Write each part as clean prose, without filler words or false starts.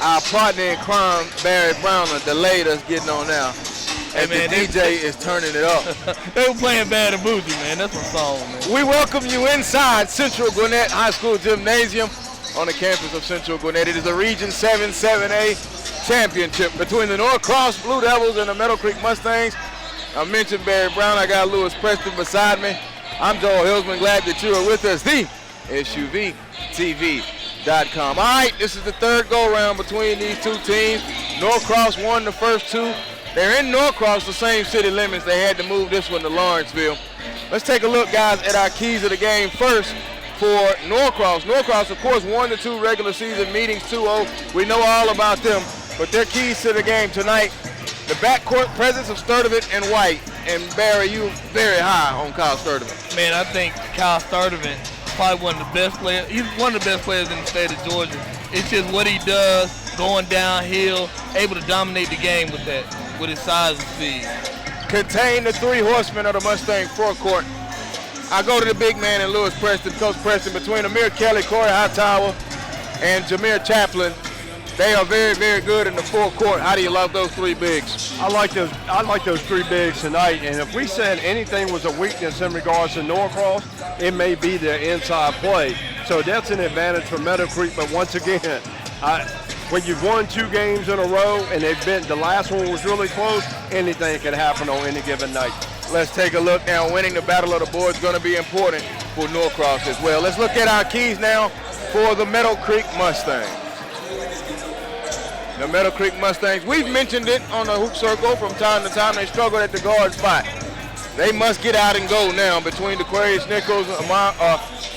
Our partner in crime, Barry Brown, delayed us getting on now. Hey, And man, the DJ is turning it up. They were playing Bad and Bougie, man. That's my song, man. We welcome you inside Central Gwinnett High School Gymnasium on the campus of Central Gwinnett. It is a Region 7 7A championship between the Norcross Blue Devils and the Meadowcreek Mustangs. I mentioned Barry Brown. I got Lewis Preston beside me. I'm Joel Hillsman. Glad that you are with us. The SUVTV.com. All right, this is the third go-round between these two teams. Norcross won the first two. They're in Norcross, the same city limits. They had to move this one to Lawrenceville. Let's take a look, guys, at our keys of the game first for Norcross. Norcross, of course, 1-2 regular season meetings, 2-0. We know all about them, but their keys to the game tonight, the backcourt presence of Sturdivant and White. And Barry, you very high on Kyle Sturdivant. Man, I think Kyle Sturdivant is probably one of the best players. He's one of the best players in the state of Georgia. It's just what he does, going downhill, able to dominate the game with that, with his size and speed. Contain the three horsemen of the Mustang forecourt. I go to the big man in Lewis Preston, Coach Preston, between Amir Kelly, Corey Hightower, and Jameer Chaplin. They are very, very good in the forecourt. How do you love those three bigs? I like those three bigs tonight. And if we said anything was a weakness in regards to Norcross, it may be their inside play. So that's an advantage for Meadowcreek. But once again, when you've won 2 games in a row and the last one was really close, anything can happen on any given night. Let's take a look now. Winning the Battle of the Boards is going to be important for Norcross as well. Let's look at our keys now for the Meadowcreek Mustangs. The Meadowcreek Mustangs, we've mentioned it on the hoop circle from time to time. They struggled at the guard spot. They must get out and go now between Aquarius Nichols,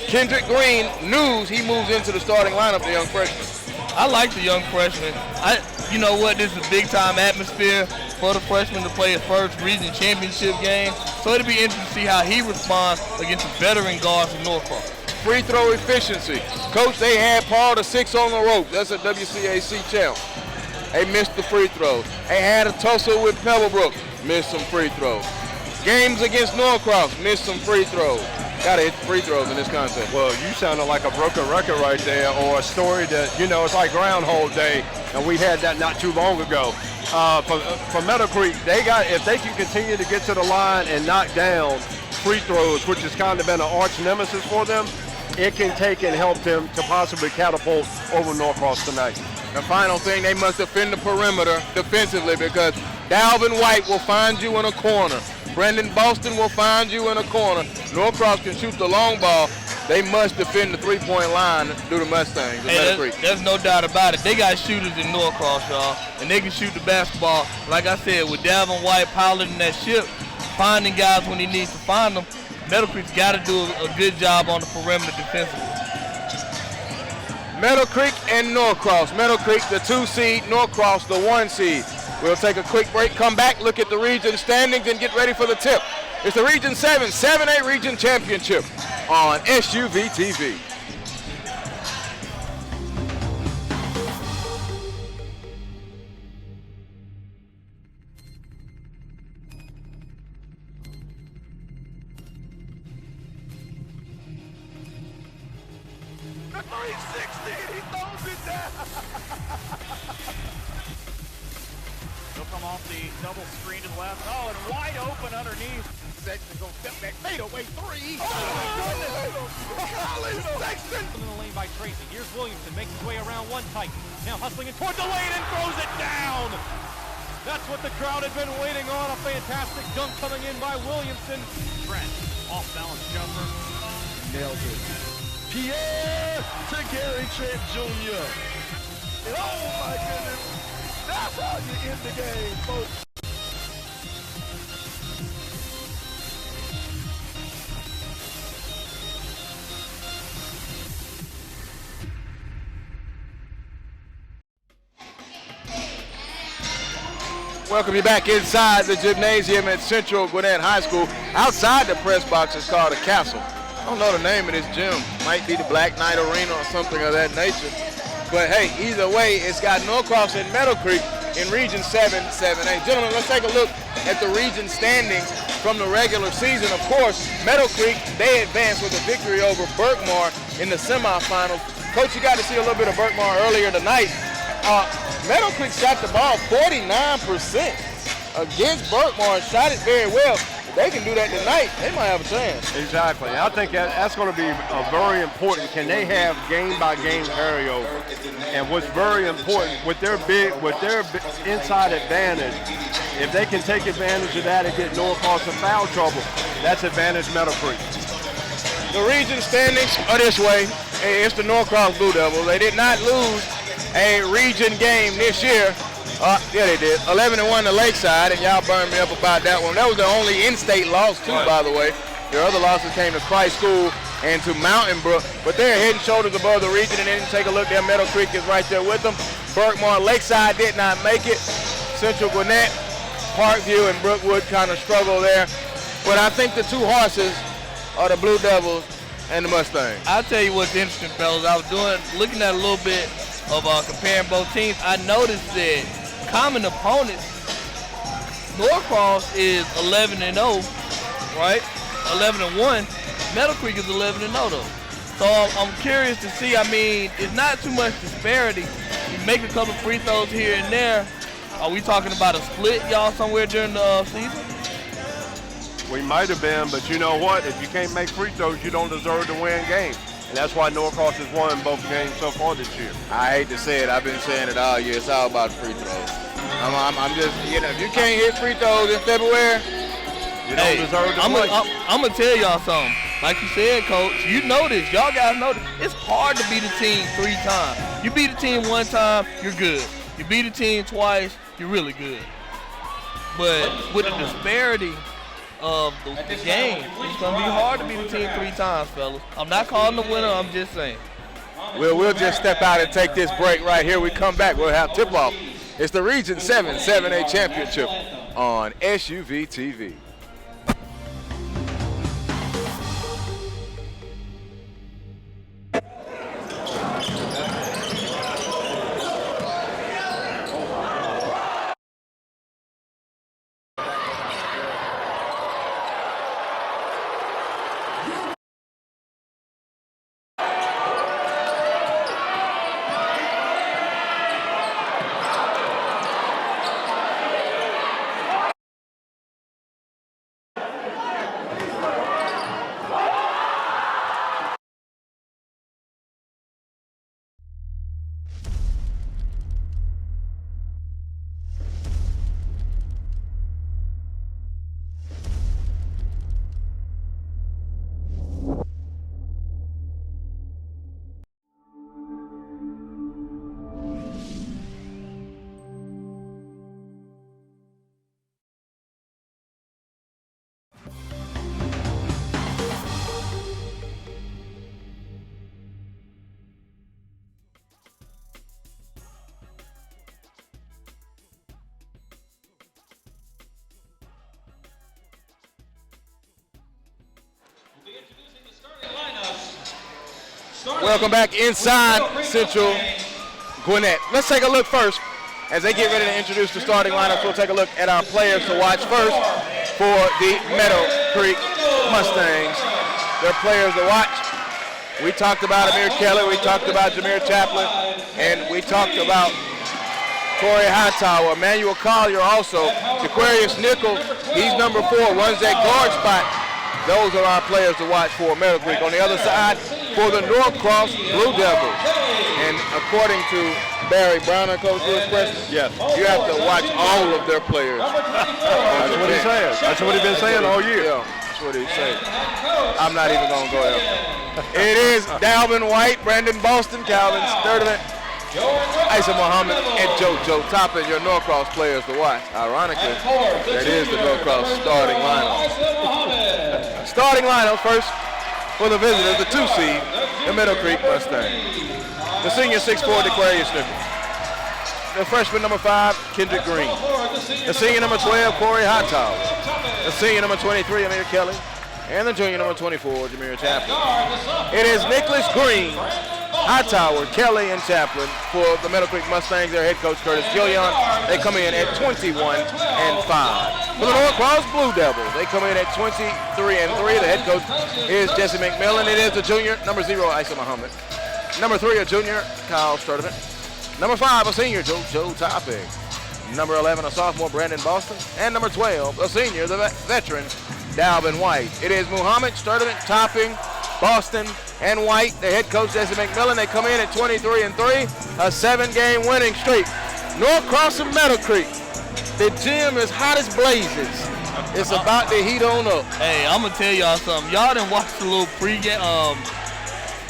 Kendrick Green. News, he moves into the starting lineup, the young freshman. I like the young freshman. You know what? This is a big-time atmosphere for the freshman to play his first region championship game. So it'll be interesting to see how he responds against the veteran guards from Norcross. Free throw efficiency. Coach, they had Paul the 6 on the rope. That's a WCAC champ. They missed the free throws. They had a tussle with Pebblebrook. Missed some free throws. Games against Norcross. Missed some free throws. Got to hit free throws in this contest. Well, you sounded like a broken record right there, or a story that, it's like Groundhog Day, and we had that not too long ago. For Meadowcreek, if they can continue to get to the line and knock down free throws, which has kind of been an arch nemesis for them, it can take and help them to possibly catapult over Norcross tonight. The final thing, they must defend the perimeter defensively because Dalvin White will find you in a corner. Brendan Boston will find you in a corner. Norcross can shoot the long ball. They must defend the three-point line due to Mustangs. There's no doubt about it. They got shooters in Norcross, y'all, and they can shoot the basketball. Like I said, with Dalvin White piloting that ship, finding guys when he needs to find them, Meadowcreek's got to do a good job on the perimeter defensively. Meadowcreek and Norcross. Meadowcreek, the 2 seed, Norcross, the 1 seed. We'll take a quick break, come back, look at the region standings, and get ready for the tip. It's the Region 7 7A Region Championship on SUV TV. Double screen to the left. Oh, and wide open underneath. Sexton goes step back, fade away 3. Oh, my goodness. Colin Sexton. In the lane by Tracy. Here's Williamson, makes his way around one tight. Now hustling it toward the lane and throws it down. That's what the crowd had been waiting on. A fantastic dunk coming in by Williamson. Trent, off balance jumper. Nailed it. Pierre to Gary Trent Jr. And oh, my goodness. That's how you end the game, folks. Welcome you back inside the gymnasium at Central Gwinnett High School. Outside the press box is called a castle. I don't know the name of this gym. Might be the Black Knight Arena or something of that nature. But hey, either way, it's got Norcross and Meadowcreek in Region 7 7A. Gentlemen, let's take a look at the region standings from the regular season. Of course, Meadowcreek, they advanced with a victory over Berkmar in the semifinals. Coach, you got to see a little bit of Berkmar earlier tonight. Meadowcreek shot the ball 49% against Berkmar and shot it very well. If they can do that tonight, they might have a chance. Exactly. I think that's going to be very important. Can they have game-by-game carryover? And what's very important with their inside advantage, if they can take advantage of that and get Norcross in foul trouble, that's advantage Meadowcreek. The region standings are this way. It's the Norcross Blue Devils. They did not lose a region game this year. Yeah, they did. 11-1 to Lakeside, and y'all burned me up about that one. That was the only in-state loss, too, by the way. Their other losses came to Christ School and to Mountain Brook, but they're head and shoulders above the region, and then take a look there. Meadowcreek is right there with them. Berkmar, Lakeside did not make it. Central Gwinnett, Parkview, and Brookwood kind of struggle there. But I think the two horses are the Blue Devils and the Mustangs. I'll tell you what's interesting, fellas. I was looking at a little bit of comparing both teams. I noticed that common opponents, Norcross is 11-0, right? 11-1. Meadowcreek is 11-0 though. So I'm curious to see. I mean, it's not too much disparity. You make a couple free throws here and there. Are we talking about a split, y'all, somewhere during the season? We might have been, but you know what? If you can't make free throws, you don't deserve to win games. And that's why Norcross has won both games so far this year. I hate to say it. I've been saying it all year. It's all about free throws. I'm just, if you can't hit free throws in February, you don't deserve to play. I'm going to tell y'all something. Like you said, Coach, you know this. Y'all guys know this. It's hard to beat a team 3 times. You beat a team 1 time, you're good. You beat a team twice, you're really good. But with the disparity of the game, it's going to be hard to beat a team 3 times, fellas. I'm not calling the winner, I'm just saying. We'll just step out and take this break right here. We come back, we'll have tip-off. It's the Region 7 7A Championship on SUV TV. Welcome back inside Central Gwinnett. Let's take a look first. As they get ready to introduce the starting lineups, we'll take a look at our players to watch first for the Meadowcreek Mustangs. Their players to watch. We talked about Amir Kelly, we talked about Jameer Chaplin, and we talked about Corey Hightower. Emmanuel Collier also. Aquarius Nickel, he's number 4, runs that guard spot. Those are our players to watch for Meadowcreek. On the other side, for the Norcross Blue Devils. And according to Barry Brown and Coach Lewis Preston, yes, you have to watch all of their players. That's what he says. That's what he's been saying all year. Yeah, that's what he's saying. I'm not even going to go there. It is Dalvin White, Brandon Boston, Calvin Sturdivant, Isa Muhammad, and JoJo Toppin, your Norcross players to watch. Ironically, that is the Norcross starting lineup. Starting lineup first for the visitors, the 2 seed, the Meadowcreek Mustangs. The senior 6'4", Aquarius Nickel. The freshman number 5, Kendrick Green. The senior number 12, Corey Hightower. The senior number 23, Amir Kelly. And the junior number 24, Jameer Chaplin. It is Nicholas Green, Hightower, Kelly, and Chaplin for the Meadowcreek Mustangs. Their head coach, Curtis Gillion. They come in at 21-5. For the Norcross Blue Devils, they come in at 23-3. The head coach is Jesse McMillan. It is the junior, number 0, Isa Muhammad. Number 3, a junior, Kyle Sturdivant. Number 5, a senior, JoJo Topping. Number 11, a sophomore, Brandon Boston. And number 12, a senior, the veteran, Dalvin White. It is Muhammad, Sturdivant, Topping, Boston, and White. The head coach, Jesse McMillan, they come in at 23-3, a 7-game winning streak. Norcross and Meadowcreek, the gym is hot as blazes. It's about to heat on up. Hey, I'm gonna tell y'all something. Y'all done watched a little pregame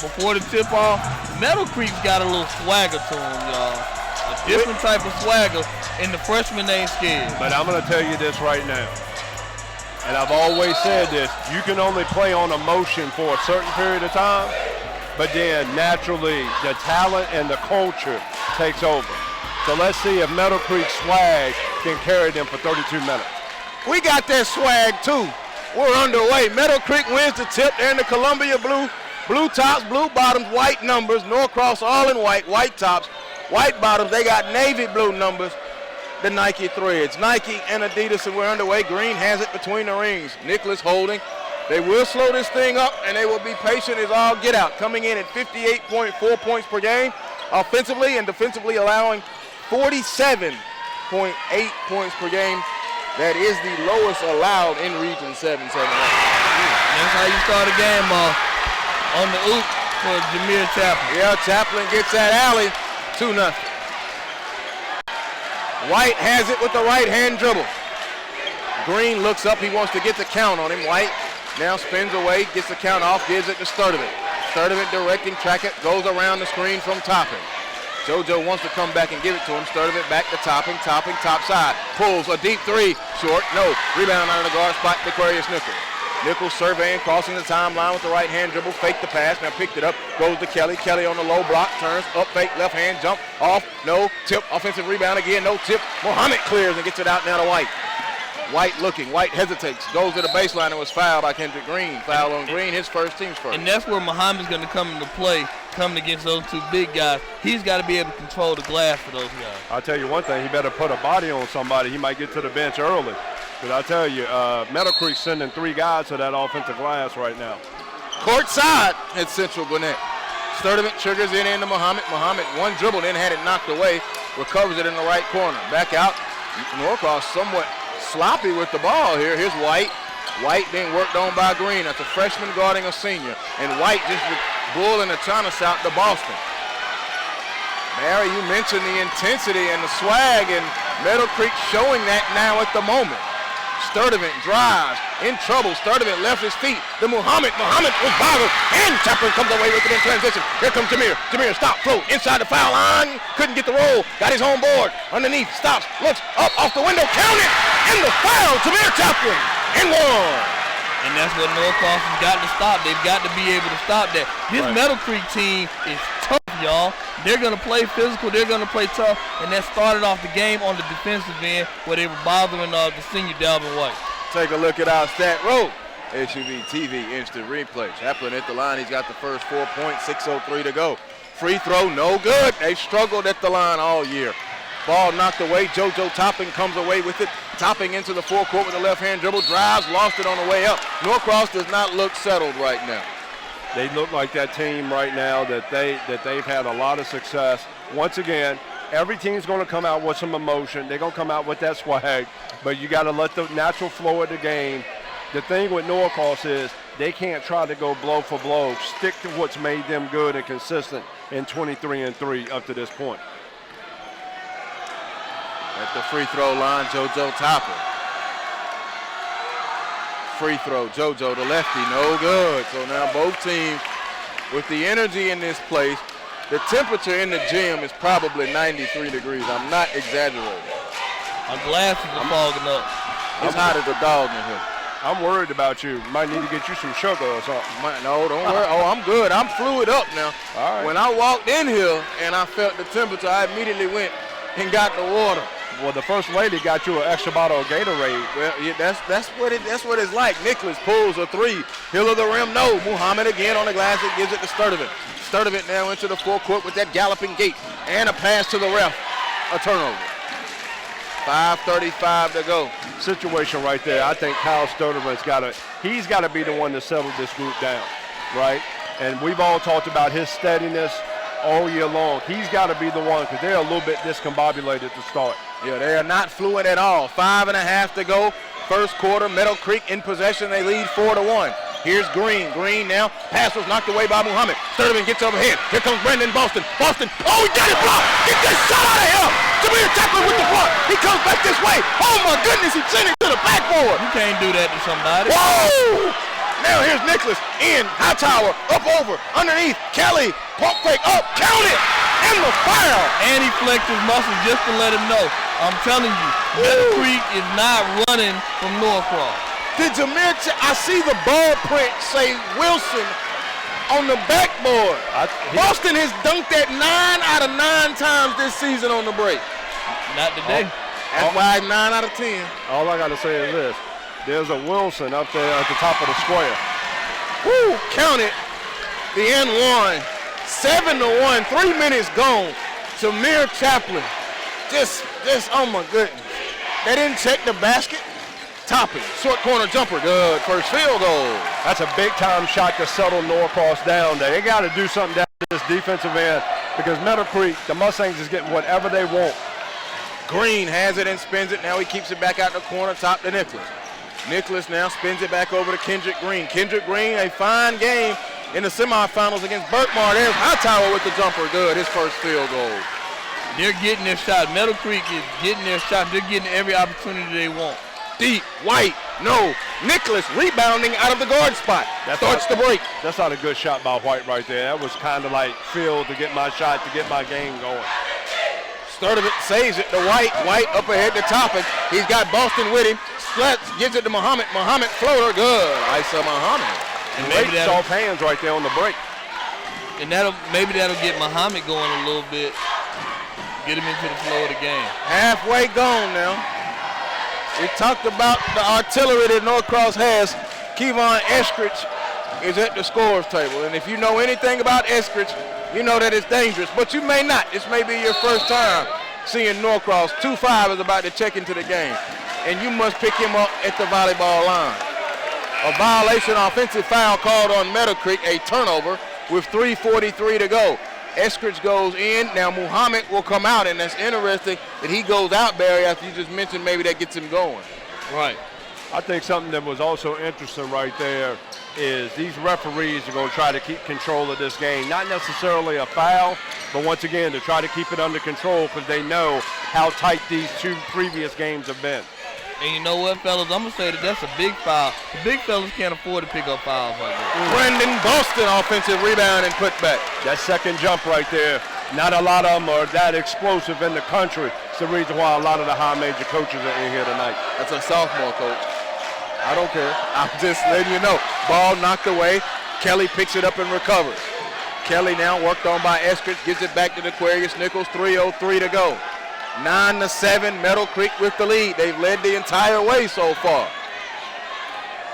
before the tip-off. Meadowcreek's got a little swagger to them, y'all. A different type of swagger, and the freshmen ain't scared. But I'm gonna tell you this right now, and I've always said this, you can only play on emotion for a certain period of time, but then naturally the talent and the culture takes over. So let's see if Meadowcreek swag can carry them for 32 minutes. We got that swag too. We're underway. Meadowcreek wins the tip. They're in the Columbia blue tops, blue bottoms, white numbers. Norcross all in white tops, white bottoms. They got navy blue numbers, the Nike threads. Nike and Adidas, and we're underway. Green has it between the rings. Nicholas holding. They will slow this thing up, and they will be patient as all get out. Coming in at 58.4 points per game, offensively and defensively allowing 47.8 points per game. That is the lowest allowed in Region 778. That's how you start a game off. On the oop for Jameer Chaplin. Yeah, Chaplin gets that alley, 2-0. White has it with the right hand dribble. Green looks up, he wants to get the count on him. White now spins away, gets the count off, gives it to Sturdivant. Sturdivant directing, track it, goes around the screen from Topping. JoJo wants to come back and give it to him. Sturdivant back to Topping, top side. Pulls a deep three, short, no. Rebound out of the guard spot, Aquarius Nichols. Nichols surveying, crossing the timeline with the right hand dribble, fake the pass, now picked it up, goes to Kelly. Kelly on the low block, turns, up fake, left hand, jump, off, no, tip, offensive rebound again, no tip. Muhammad clears and gets it out now to White. White looking, White hesitates, goes to the baseline and was fouled by Kendrick Green. Foul on Green, his team's first. And that's where Muhammad's going to come into play, coming against those two big guys. He's got to be able to control the glass for those guys. I'll tell you one thing, he better put a body on somebody. He might get to the bench early. But I'll tell you, Meadowcreek's sending 3 guys to that offensive glass right now. Court side at Central Gwinnett. Sturdivant triggers it into Muhammad. Muhammad, one dribble, then had it knocked away, recovers it in the right corner. Back out, Norcross somewhat sloppy with the ball here. Here's White. White being worked on by Green. That's a freshman guarding a senior. And White just bulling a China shot to Boston. Barry, you mentioned the intensity and the swag, and Meadowcreek showing that now at the moment. Sturdivant drives, in trouble. Sturdivant left his feet. The Muhammad was boggled, and Chaplin comes away with it in transition. Here comes Jameer. Jameer, stop, float, inside the foul line. Couldn't get the roll, got his home board. Underneath, stops, looks up, off the window, count it, and the foul, Jameer Chaplin, and one. And that's what Norcross has got to stop. They've got to be able to stop that. This Meadowcreek team is tough, y'all. They're going to play physical. They're going to play tough. And that started off the game on the defensive end where they were bothering the senior Dalvin White. Take a look at our stat roll. SUV TV instant replay. Chaplin at the line. He's got the first 4 points, 6:03 to go. Free throw, no good. They struggled at the line all year. Ball knocked away. JoJo Topping comes away with it. Topping into the forecourt with a left-hand dribble. Drives, lost it on the way up. Norcross does not look settled right now. They look like that team right now that they've had a lot of success. Once again, every team's going to come out with some emotion. They're going to come out with that swag, but you got to let the natural flow of the game. The thing with Norcross is they can't try to go blow for blow. Stick to what's made them good and consistent in 23-3 up to this point. At the free throw line, JoJo Topping. Free throw, JoJo the lefty, no good. So now both teams with the energy in this place. The temperature in the gym is probably 93 degrees. I'm not exaggerating. Our glasses are fogging up. It's hot as a dog in here. I'm worried about you. Might need to get you some sugar or something. No, don't worry. Oh, I'm good. I'm fluid up now. All right. When I walked in here and I felt the temperature, I immediately went and got the water. Well, the first lady got you an extra bottle of Gatorade. Well, yeah, that's what it's like. Nicholas pulls a three. Hill of the rim, no. Muhammad again on the glass. It gives it to Sturdivant. Sturdivant now into the forecourt with that galloping gait. And a pass to the ref. A turnover. 5:35 to go. Situation right there. I think Kyle Sturdivant's he's got to be the one to settle this group down, right? And we've all talked about his steadiness, all year long. He's got to be the one because they're a little bit discombobulated to start. Yeah, they are not fluent at all. 5.5 to go. First quarter, Meadowcreek in possession. They lead 4-1. Here's Green. Green now. Pass was knocked away by Muhammad. Sturtevant gets overhead. Here comes Brandon Boston. Boston. Oh, he got it blocked. Get this shot out of here. Jameer Chaplin with the block. He comes back this way. Oh, my goodness. He sent it to the backboard. You can't do that to somebody. Whoa! Now here's Nicholas. In. Hightower. Up over. Underneath. Kelly. Pump fake up. Count it. And the foul. And he flexed his muscles just to let him know. I'm telling you, Meadowcreek is not running from Norcross. Did Jameer I see the ball print say Wilson on the backboard. Boston has dunked that 9 out of 9 times this season on the break. Not today. That's why 9 out of 10. All I got to say is this. There's a Wilson up there at the top of the square. Woo, count it. The N1. 7-1, 3 minutes gone. Jameer Chaplin. Just, oh my goodness. They didn't check the basket. Topping, short corner jumper, good. First field goal. That's a big-time shot to settle Norcross down there. They got to do something down this defensive end because Meadowcreek, the Mustangs, is getting whatever they want. Green has it and spins it. Now he keeps it back out the corner, top to Nicholas. Nicholas now spins it back over to Kendrick Green. Kendrick Green, a fine game in the semifinals against Burkmar. There's Hightower with the jumper, good. His first field goal. They're getting their shot. Meadowcreek is getting their shot. They're getting every opportunity they want. Deep, White, no. Nicholas rebounding out of the guard spot. Starts the break. That's not a good shot by White right there. That was kind of like Phil to get my shot, to get my game going. Sturtevant saves it to White. White up ahead to Toppin. He's got Boston with him. Splats, gives it to Muhammad. Muhammad floater, good. Isa Muhammad. And great soft hands right there on the break. And maybe that'll get Muhammad going a little bit. Get him into the flow of the game. Halfway gone now. We talked about the artillery that Norcross has. Kevon Eskridge is at the scorer's table. And if you know anything about Eskridge, you know that it's dangerous. But you may not. This may be your first time seeing Norcross. 2-5 is about to check into the game. And you must pick him up at the volleyball line. A violation offensive foul called on Meadowcreek, a turnover with 3:43 to go. Eskridge goes in. Now Muhammad will come out, and that's interesting that he goes out, Barry, after you just mentioned maybe that gets him going. Right. I think something that was also interesting right there is these referees are going to try to keep control of this game. Not necessarily a foul, but once again, to try to keep it under control because they know how tight these 2 previous games have been. And you know what, fellas? I'm going to say that that's a big foul. The big fellas can't afford to pick up fouls like that. Brandon Boston offensive rebound and put back. That second jump right there, not a lot of them are that explosive in the country. It's the reason why a lot of the high major coaches are in here tonight. That's a sophomore coach. I don't care. I'm just letting you know. Ball knocked away. Kelly picks it up and recovers. Kelly now worked on by Eskridge, gives it back to the Aquarius Nichols. 3:03 to go. 9-7, Meadowcreek with the lead. They've led the entire way so far.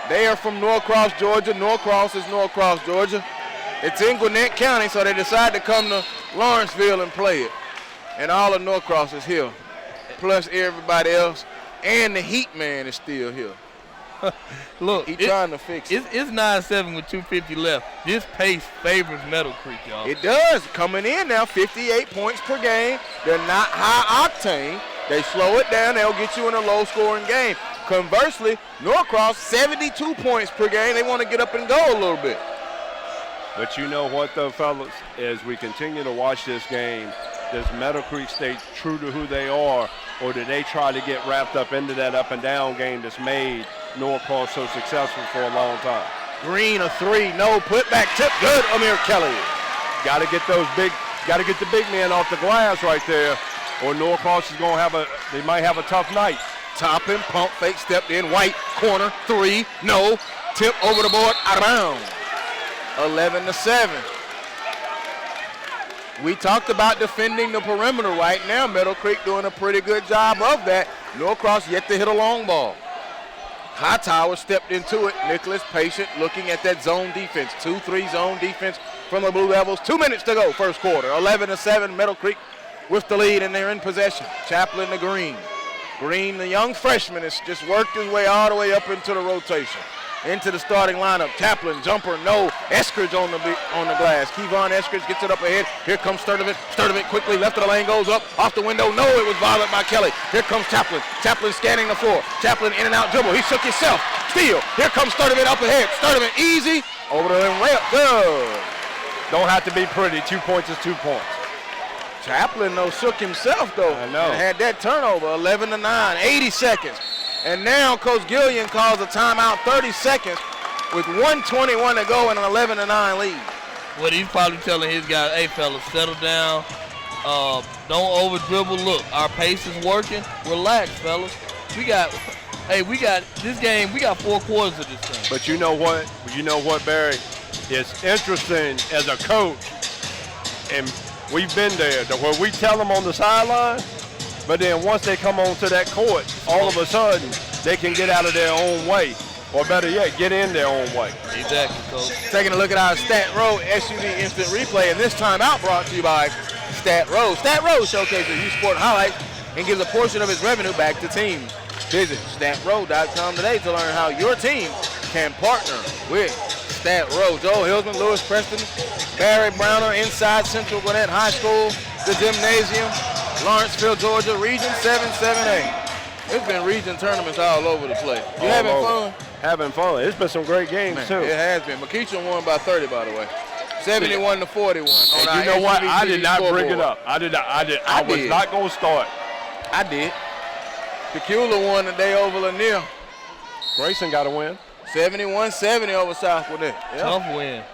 They are from Norcross, Georgia. Norcross is Norcross, Georgia. It's in Gwinnett County, so they decided to come to Lawrenceville and play it. And all of Norcross is here, plus everybody else. And the Heat man is still here. Look, he's trying to fix it. It's 9-7 with 2:50 left. This pace favors Meadowcreek, y'all. It does. Coming in now, 58 points per game. They're not high octane. They slow it down. They'll get you in a low-scoring game. Conversely, Norcross, 72 points per game. They want to get up and go a little bit. But you know what, though, fellas? As we continue to watch this game, does Meadowcreek stay true to who they are, or do they try to get wrapped up into that up-and-down game that's made Norcross so successful for a long time? Green, a 3, no, put back, tip, good, Amir Kelly. Got to get the big men off the glass right there, or Norcross is going to they might have a tough night. Toppin, pump fake, stepped in, White, corner, 3, no, tip over the board, around. 11-7. We talked about defending the perimeter right now. Meadowcreek doing a pretty good job of that. Norcross yet to hit a long ball. Hightower stepped into it. Nicholas patient, looking at that zone defense. 2-3 zone defense from the Blue Devils. 2 minutes to go, first quarter. 11-7, Meadowcreek with the lead, and they're in possession. Chaplin to Green. Green, the young freshman, has just worked his way all the way up into the rotation. into the starting lineup. Chaplin, jumper, no. Eskridge on the glass. Kevon Eskridge gets it up ahead. Here comes Sturdivant. Sturdivant quickly left of the lane, goes up, off the window. No, it was violent by Kelly. Here comes Chaplin. Chaplin scanning the floor. Chaplin in and out dribble. He shook himself. Steal. Here comes Sturdivant up ahead. Sturdivant easy. Over the rim layup. Good. Don't have to be pretty. 2 points is 2 points. Chaplin, though, shook himself, though. I know. And had that turnover, 11-9, 80 seconds. And now Coach Gillian calls a timeout, 30 seconds, with 1:21 to go and an 11-9 lead. Well, he's probably telling his guys, hey, fellas, settle down. Don't over-dribble. Look, our pace is working. Relax, fellas. We got this game, we got 4 quarters of this thing. But you know what, Barry? It's interesting as a coach, and we've been there, where we tell them on the sideline, but then once they come onto that court, all of a sudden, they can get out of their own way. Or better yet, get in their own way. Exactly, Coach. Taking a look at our Stat Row SUV Instant Replay, and this time out brought to you by Stat Row. Stat Row showcases youth sport highlights and gives a portion of its revenue back to teams. Visit statrow.com today to learn how your team can partner with Stat Row. Joel Hillsman, Lewis Preston, Barry Browner inside Central Gwinnett High School, the gymnasium, Lawrenceville, Georgia, Region 7-7A. It's been region tournaments all over the place. You having fun? Having fun. It's been some great games, too. It has been. McKeachum won by 30, by the way. 71-41. And you know what? I did not bring it up. I was not going to start. I did. Tequila won the day over Lanier. Grayson got a win. 71-70 over South Gwinnett. Yep.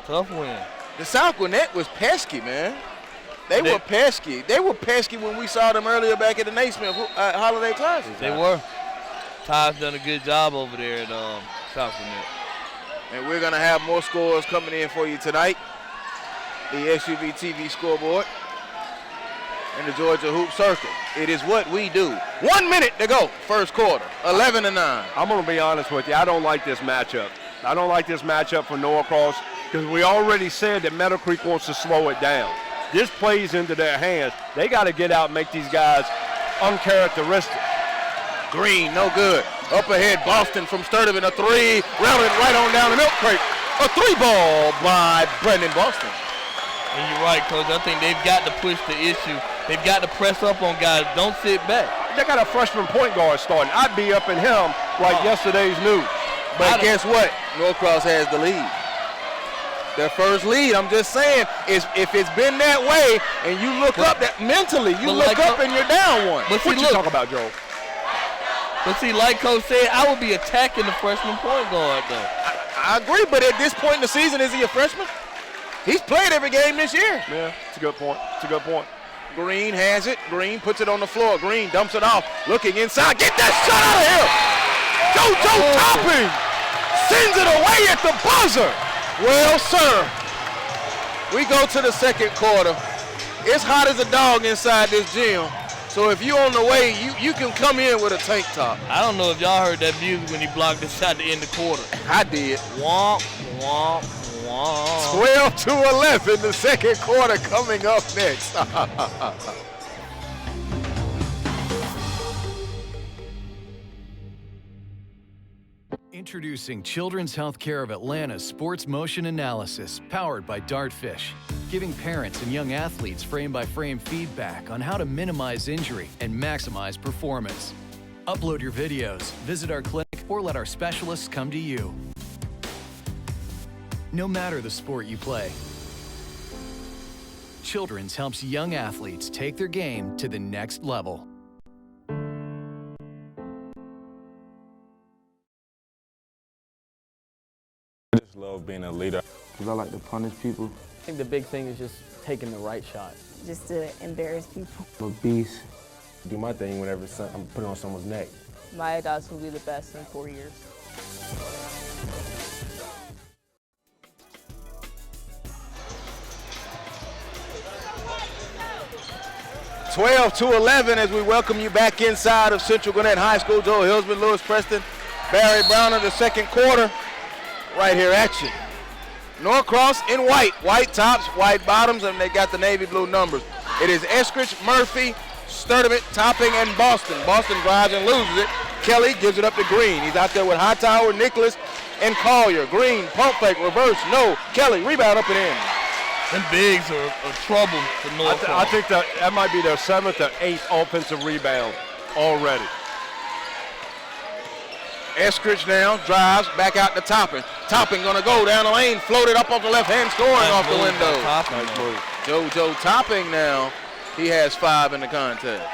Tough win. The South Gwinnett was pesky, man. They were pesky. They were pesky when we saw them earlier back at the Naismith Holiday Classic. They were. Ty's done a good job over there at South Gwinnett. And we're going to have more scores coming in for you tonight. The SUV TV scoreboard and the Georgia Hoop Circle. It is what we do. 1 minute to go, first quarter, 11-9. I'm going to be honest with you. I don't like this matchup. I don't like this matchup for Norcross because we already said that Meadowcreek wants to slow it down. This plays into their hands. They got to get out and make these guys uncharacteristic. Green, no good. Up ahead, Boston from Sturdivant, a three, routed right on down the Meadowcreek. A 3-ball by Brendan Boston. And you're right, Coach. I think they've got to push the issue. They've got to press up on guys. Don't sit back. They got a freshman point guard starting. I'd be up in him like yesterday's news. But guess what? Norcross has the lead. Their first lead. I'm just saying, if it's been that way, and you look up that mentally, you look up and you're down one. But see, what you talking about, Joe? But see, like Coach said, I would be attacking the freshman point guard, though. I agree, but at this point in the season, is he a freshman? He's played every game this year. Yeah, it's a good point. It's a good point. Green has it. Green puts it on the floor. Green dumps it off. Looking inside. Get that shot out of here. JoJo Topping sends it away at the buzzer. Well, sir, we go to the second quarter. It's hot as a dog inside this gym. So if you're on the way, you can come in with a tank top. I don't know if y'all heard that music when he blocked the shot to end the quarter. I did. Womp, womp, womp. 12-11, the second quarter coming up next. Introducing Children's Healthcare of Atlanta's Sports Motion Analysis, powered by Dartfish, giving parents and young athletes frame-by-frame feedback on how to minimize injury and maximize performance. Upload your videos, visit our clinic, or let our specialists come to you. No matter the sport you play, Children's helps young athletes take their game to the next level. I just love being a leader. Because I like to punish people. I think the big thing is just taking the right shot. Just to embarrass people. I'm a beast. Do my thing whenever I'm put on someone's neck. My guys will be the best in 4 years. Twelve to 11 as we welcome you back inside of Central Gwinnett High School. Joe Hillsman, Lewis Preston, Barry Browner, the second quarter. Right here at you. Norcross in white. White tops, white bottoms, and they got the navy blue numbers. It is Eskridge, Murphy, Sturdivant, Topping, and Boston. Boston drives and loses it. Kelly gives it up to Green. He's out there with Hightower, Nicholas, and Collier. Green, pump fake, reverse, no. Kelly, rebound up and in. Them bigs are trouble for Norcross. I think that might be their 7th or 8th offensive rebound already. Eskridge now drives back out to Topping. Topping gonna go down the lane, floated up off the left hand, scoring off the window. Nice move. JoJo Topping now, he has 5 in the contest.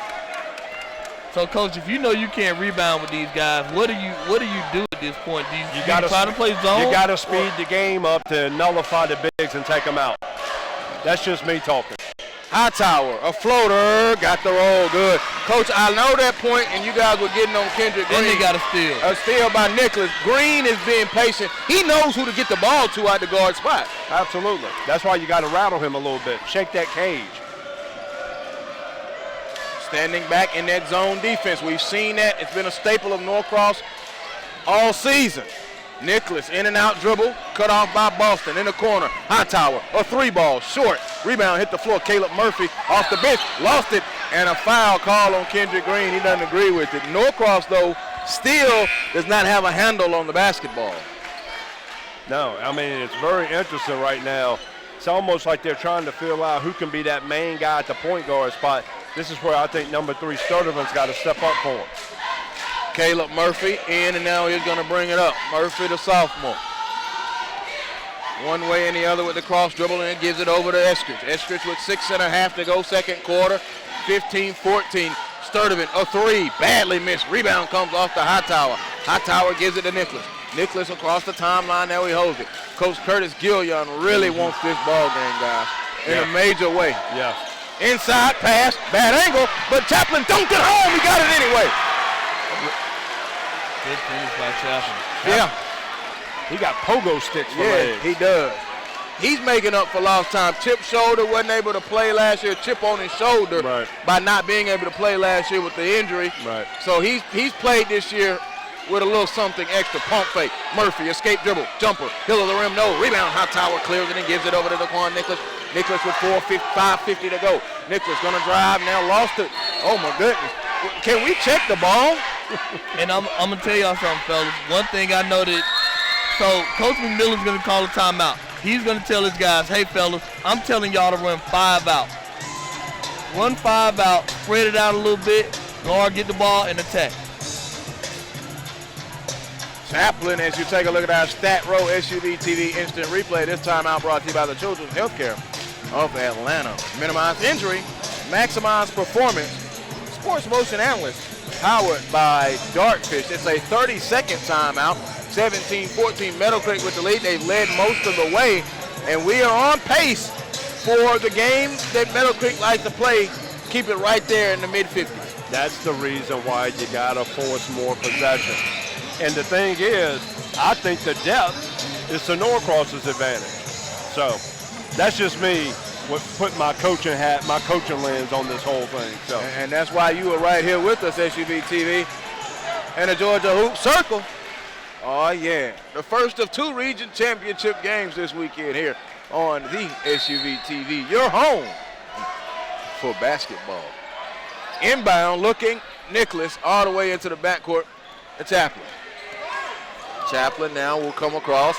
So, Coach, if you know you can't rebound with these guys, what do you do at this point? Do you gotta try to play zone? You got to speed the game up to nullify the bigs and take them out. That's just me talking. Hightower, a floater, got the roll, good. Coach, I know that point, and you guys were getting on Kendrick Green. Then they got a steal. A steal by Nicholas. Green is being patient. He knows who to get the ball to at the guard spot. Absolutely. That's why you got to rattle him a little bit. Shake that cage. Standing back in that zone defense. We've seen that. It's been a staple of Norcross all season. Nicholas in and out dribble, cut off by Boston in the corner. Hightower, a 3-ball, short. Rebound hit the floor. Caleb Murphy off the bench, lost it, and a foul call on Kendrick Green. He doesn't agree with it. Norcross, though, still does not have a handle on the basketball. No, I mean, it's very interesting right now. It's almost like they're trying to figure out who can be that main guy at the point guard spot. This is where I think number 3 Sturdivant's got to step up for him. Caleb Murphy in, and now he's going to bring it up. Murphy, the sophomore. One way and the other with the cross dribble, and gives it over to Eskridge. Eskridge with 6.5 to go, second quarter, 15-14. Sturdivant, a 3, badly missed. Rebound comes off the Hightower. Hightower gives it to Nicholas. Nicholas across the timeline, now he holds it. Coach Curtis Gillian really wants this ball game, guys, in a major way. Yeah. Inside pass, bad angle, but Chaplin dunked it home. He got it anyway. Good finish by Chaplin. Yeah. He got pogo sticks for legs. He does. He's making up for lost time. Chip's shoulder, wasn't able to play last year. Chip on his shoulder by not being able to play last year with the injury. Right. So he's played this year with a little something extra. Pump fake. Murphy, escape dribble, jumper, hill of the rim, no. Rebound, Hightower clears it and gives it over to Daquan Nicholas. Nicholas with 5:50 to go. Nicholas gonna drive, now lost it. Oh my goodness. Can we check the ball? And I'm gonna tell y'all something, fellas. One thing I know that, so Coach McMillan's gonna call a timeout. He's gonna tell his guys, hey fellas, I'm telling y'all to run 5 out. Run 5 out, spread it out a little bit, guard, get the ball, and attack. Chaplin, as you take a look at our Stat Row SUV TV instant replay, this time out brought to you by the Children's Healthcare of Atlanta. Minimize injury, maximize performance. Sports Motion Analyst, powered by Dartfish. It's a 30-second timeout. 17-14, Meadowcreek with the lead. They've led most of the way, and we are on pace for the game that Meadowcreek likes to play. Keep it right there in the mid-50s. That's the reason why you got to force more possession. And the thing is, I think the depth is to Norcross's advantage. So that's just me. Put my coaching hat, my coaching lens on this whole thing. So, and that's why you were right here with us, SUV TV, and the Georgia Hoop Circle. Oh yeah, the first of 2 region championship games this weekend here on the SUV TV. Your home for basketball. Inbound, looking, Nicholas all the way into the backcourt. The Chaplin. Chaplin now will come across,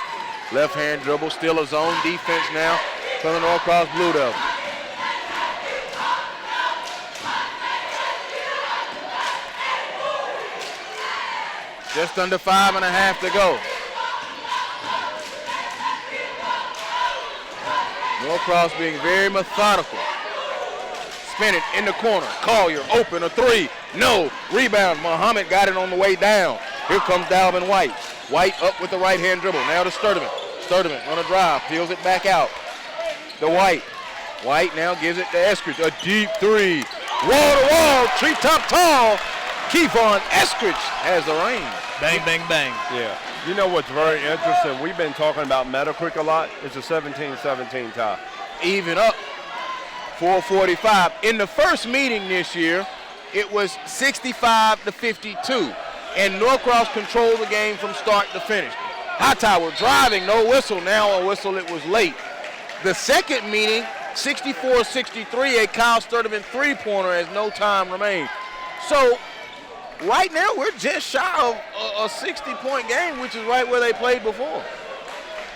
left hand dribble, still a zone defense now. For the Norcross Blue Devils. Just under 5.5 to go. Norcross being very methodical. Spin it in the corner. Collier open, a 3. No. Rebound. Muhammad got it on the way down. Here comes Dalvin White. White up with the right hand dribble. Now to Sturdivant. Sturdivant on a drive. Peels it back out. To White. White now gives it to Eskridge. A deep 3. Wall to wall. Treetop tall. Kevon Eskridge has the range. Bang, bang, bang. Yeah. You know what's very interesting? We've been talking about Meadowcreek a lot. It's a 17-17 tie. Even up. 4:45. In the first meeting this year, it was 65-52. And Norcross controlled the game from start to finish. Hightower driving, no whistle. Now a whistle, it was late. The second meeting, 64-63, a Kyle Sturdivant 3-pointer as no time remained. So right now we're just shy of a 60-point game, which is right where they played before.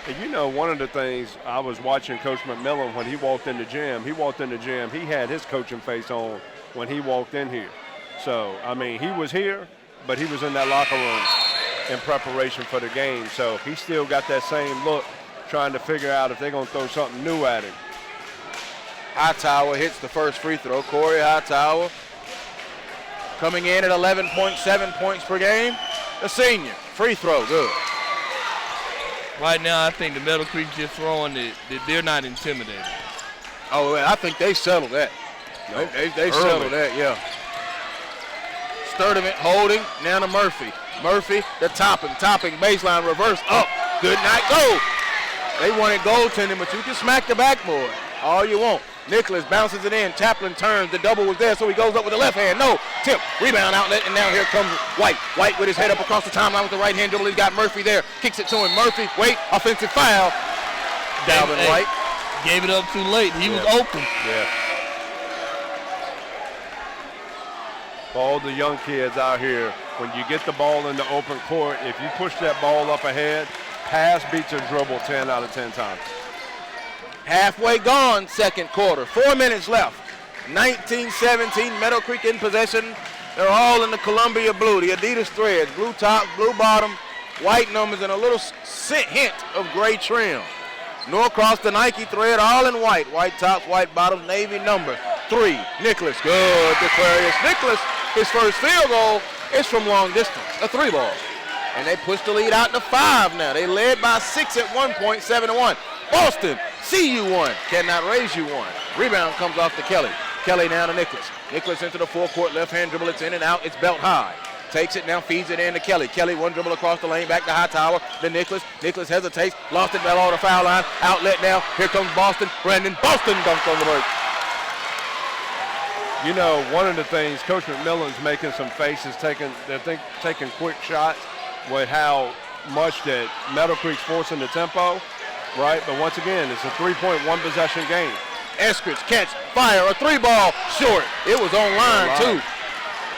And you know, one of the things I was watching Coach McMillan when he walked in the gym, he had his coaching face on when he walked in here. So, I mean, he was here, but he was in that locker room in preparation for the game. So he still got that same look, trying to figure out if they're going to throw something new at him. Hightower hits the first free throw. Corey Hightower coming in at 11.7 points per game. The senior, free throw, good. Right now, I think the Meadowcreek just throwing it, they're not intimidated. Oh, I think they settled that. They settled that, yeah. Sturdivant holding, now to Murphy. Murphy, the topping baseline, reverse, up. Good night, go. They wanted goaltending, but you can smack the backboard all you want. Nicholas bounces it in. Chaplin turns. The double was there, so he goes up with the left hand. No. Tip. Rebound outlet, and now here comes White. White with his head up across the timeline with the right hand dribble. He's got Murphy there. Kicks it to him. Murphy, wait. Offensive foul. Dalvin White. Gave it up too late. He was open. Yeah. For all the young kids out here, when you get the ball in the open court, if you push that ball up ahead, pass beats a dribble 10 out of 10 times. Halfway gone, second quarter. 4 minutes left. 19-17, Meadowcreek in possession. They're all in the Columbia blue, the Adidas threads, blue top, blue bottom, white numbers, and a little hint of gray trim. Norcross, the Nike thread, all in white. White tops, white bottoms, navy number 3. Nicholas, good, Aquarius. Nicholas, his first field goal is from long distance, a 3-ball. And they push the lead out to 5 now. They led by 6 at one point, 7-1. Boston, see you one, cannot raise you one. Rebound comes off to Kelly. Kelly now to Nicholas. Nicholas into the forecourt, left-hand dribble, it's in and out, it's belt high. Takes it now, feeds it in to Kelly. Kelly, one dribble across the lane, back to Hightower, then Nicholas. Nicholas hesitates, lost it below the foul line. Outlet now, here comes Boston. Brandon Boston dunks on the break. You know, one of the things, Coach McMillan's making some faces, taking quick shots with how much that Meadowcreek's forcing the tempo. Right, but once again, it's a 3-point, one-possession game. Eskridge, catch, fire, a 3-ball, short. It was on line, too.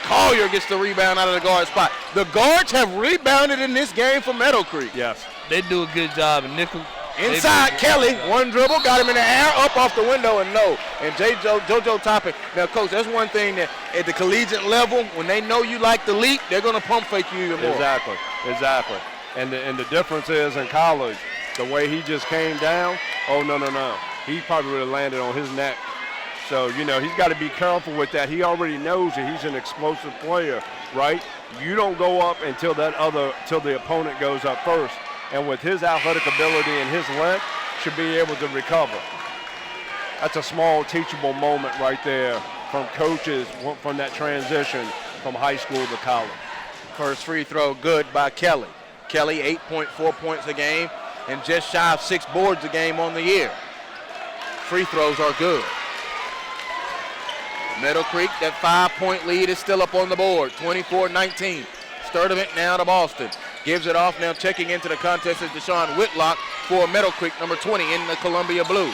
Collier gets the rebound out of the guard spot. The guards have rebounded in this game for Meadowcreek. Yes. They do a good job. And Nichols. Inside, Kelly, one dribble, got him in the air, up off the window, and no. And JoJo Topping. Now, Coach, that's one thing that at the collegiate level, when they know you like the leap, they're going to pump fake you even more. Exactly. And the difference is in college, the way he just came down, no. He probably would have landed on his neck. So, you know, he's got to be careful with that. He already knows that he's an explosive player, right? You don't go up until the opponent goes up first. And with his athletic ability and his length, should be able to recover. That's a small teachable moment right there from coaches from that transition from high school to college. First free throw good by Kelly. Kelly, 8.4 points a game and just shy of 6 boards a game on the year. Free throws are good. Meadowcreek, that 5-point lead is still up on the board, 24-19. Sturdivant now to Boston. Gives it off now, checking into the contest is Deshaun Whitlock for Meadowcreek, number 20 in the Columbia blue.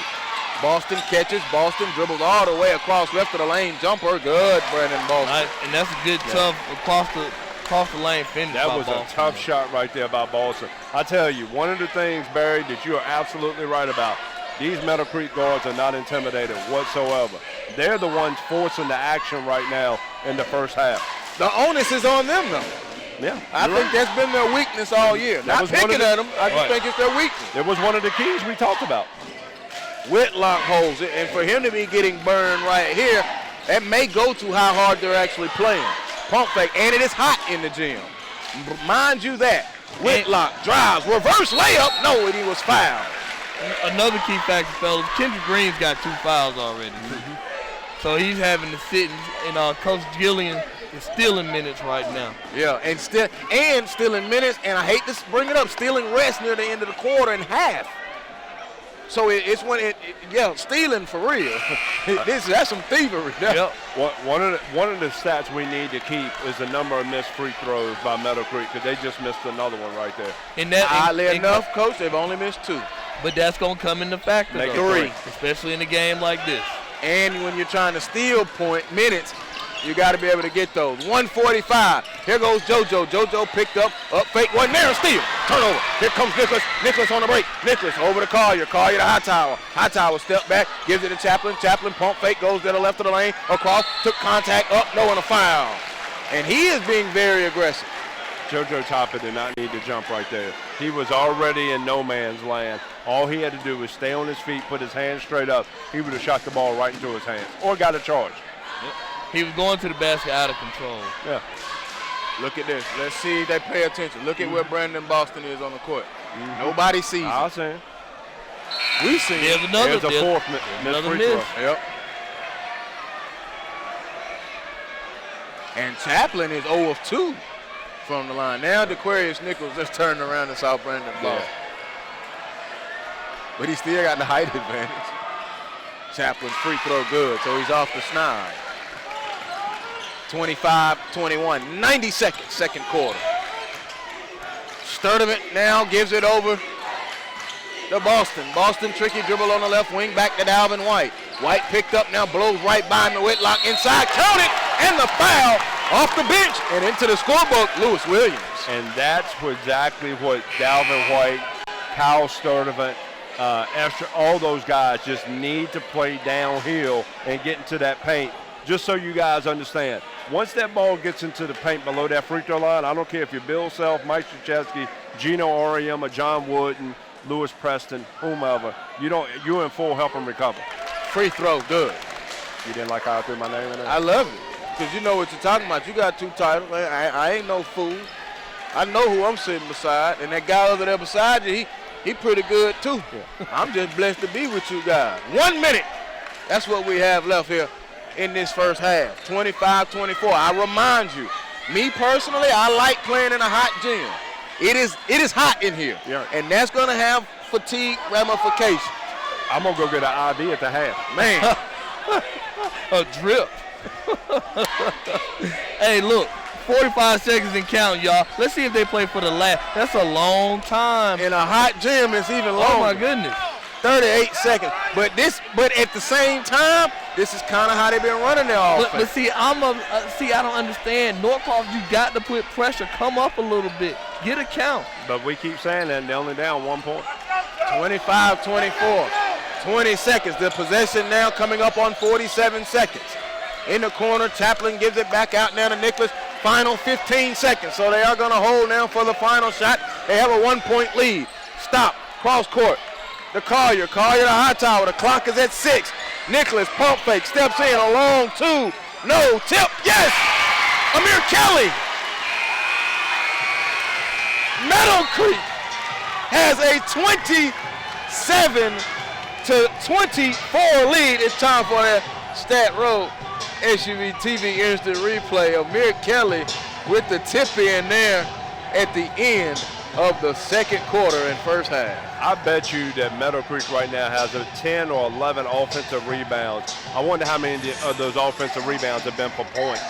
Boston catches, Boston dribbles all the way across left of the lane, jumper, good, Brandon Boston. And that's a good tough across the lane finish. That was Boston. A tough shot right there by Boston. I tell you, one of the things, Barry, that you are absolutely right about, these Meadowcreek guards are not intimidated whatsoever. They're the ones forcing the action right now in the first half. The onus is on them, though. Yeah, I think that's been their weakness all year. Not picking at them, I just think it's their weakness. It was one of the keys we talked about. Whitlock holds it, and for him to be getting burned right here, that may go to how hard they're actually playing. Pump fake, and it is hot in the gym. Mind you that. Whitlock drives, reverse layup. No, and he was fouled. Another key factor, fellas, Kendrick Green's got 2 fouls already. So he's having to sit, and Coach Gillian is stealing minutes right now. Yeah, and stealing minutes, and I hate to bring it up, stealing rest near the end of the quarter and half. So it's when stealing for real. That's some thievery. Yep. One of the stats we need to keep is the number of missed free throws by Meadowcreek, because they just missed another one right there. Oddly enough, Coach, they've only missed 2. But that's going to come into factor, Make though, 3. especially in a game like this. And when you're trying to steal minutes, you got to be able to get those. 1:45 Here goes JoJo. JoJo picked up fake, one there, steal. Turnover. Here comes Nicholas. Nicholas on the break. Nicholas over to Collier. Collier to Hightower. Hightower step back, gives it to Chaplin. Chaplin pump fake, goes to the left of the lane, across, took contact, up, no, and a foul. And he is being very aggressive. JoJo Toppin did not need to jump right there. He was already in no man's land. All he had to do was stay on his feet, put his hands straight up. He would have shot the ball right into his hands or got a charge. He was going to the basket out of control. Yeah. Look at this. Let's see if they pay attention. Look at where Brandon Boston is on the court. Nobody sees him. I'll say. We see There's him. another, There's a fourth another free miss. throw. Yep. And Chaplin is 0 of 2 from the line. Now DeQuarius Nichols just turned around and saw Brandon Boston. Yeah. But he still got the height advantage. Chaplin's free throw good, so he's off the snide. 25-21, 90 seconds, second quarter. Sturdivant now gives it over to Boston. Boston tricky dribble on the left wing, back to Dalvin White. White picked up now, blows right by him to Whitlock inside, count it, and the foul off the bench and into the scorebook, Lewis Williams. And that's exactly what Dalvin White, Kyle Sturdivant, Esther, all those guys just need to play downhill and get into that paint. Just so you guys understand, once that ball gets into the paint below that free throw line, I don't care if you're Bill Self, Mike Krzyzewski, Gino Auriemma, John Wooden, Lewis Preston, whomever, you're in full help and recover. Free throw, good. You didn't like how I threw my name in there? I love it, because you know what you're talking about. You got 2 titles. I ain't no fool. I know who I'm sitting beside, and that guy over there beside you, he pretty good too. Yeah. I'm just blessed to be with you guys. 1 minute. That's what we have left here in this first half. 25-24. I remind you, me personally, I like playing in a hot gym. It is hot in here, and that's going to have fatigue ramifications. I'm going to go get an IV at the half. Man. A drip. Hey, look, 45 seconds and count, y'all. Let's see if they play for the last. That's a long time. In a hot gym, it's even longer. Oh, my goodness. 38 seconds. But at the same time, this is kind of how they've been running their offense. But see, I don't understand. Norcross, you got to put pressure. Come up a little bit. Get a count. But we keep saying that, and they're only down 1 point. 25-24. 20 seconds. The possession now coming up on 47 seconds. In the corner, Chaplin gives it back out now to Nicholas. Final 15 seconds. So they are going to hold now for the final shot. They have a 1-point lead. Stop. Cross court. The Collier to Hightower. The clock is at 6. Nicholas pump fake, steps in, a long 2. No, tip, yes! Amir Kelly. Meadowcreek has a 27-24 lead. It's time for that Stat Road SUV TV instant replay. Amir Kelly with the tip in there at the end of the second quarter and first half. I bet you that Meadowcreek right now has a 10 or 11 offensive rebounds. I wonder how many of those offensive rebounds have been for points.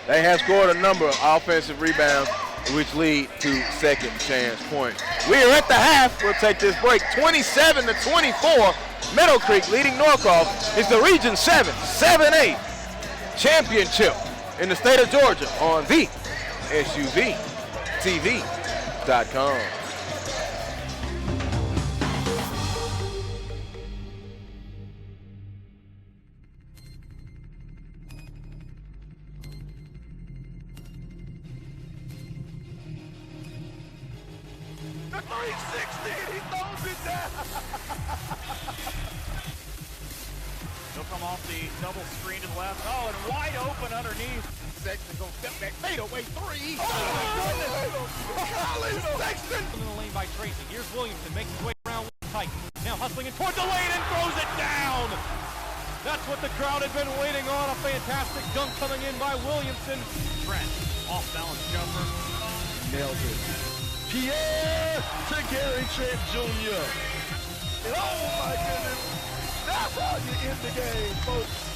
They have scored a number of offensive rebounds, which lead to second chance points. We are at the half. We'll take this break. 27-24. Meadowcreek leading Norcross. It's the Region 7, 7A championship in the state of Georgia on the SUVTV.com. The 360, he throws it down. He'll come off the double screen to the left. Oh, and wide open underneath. Sexton goes step back, fade away 3. Oh, my goodness. Colin Sexton. In the lane by Tracy. Here's Williamson, makes his way around tight. Now hustling in toward the lane and throws it down. That's what the crowd had been waiting on. A fantastic dunk coming in by Williamson. Trent, off balance jumper. Nailed it. Pierre to Gary Trent Jr. And oh my goodness, that's how you end the game, folks.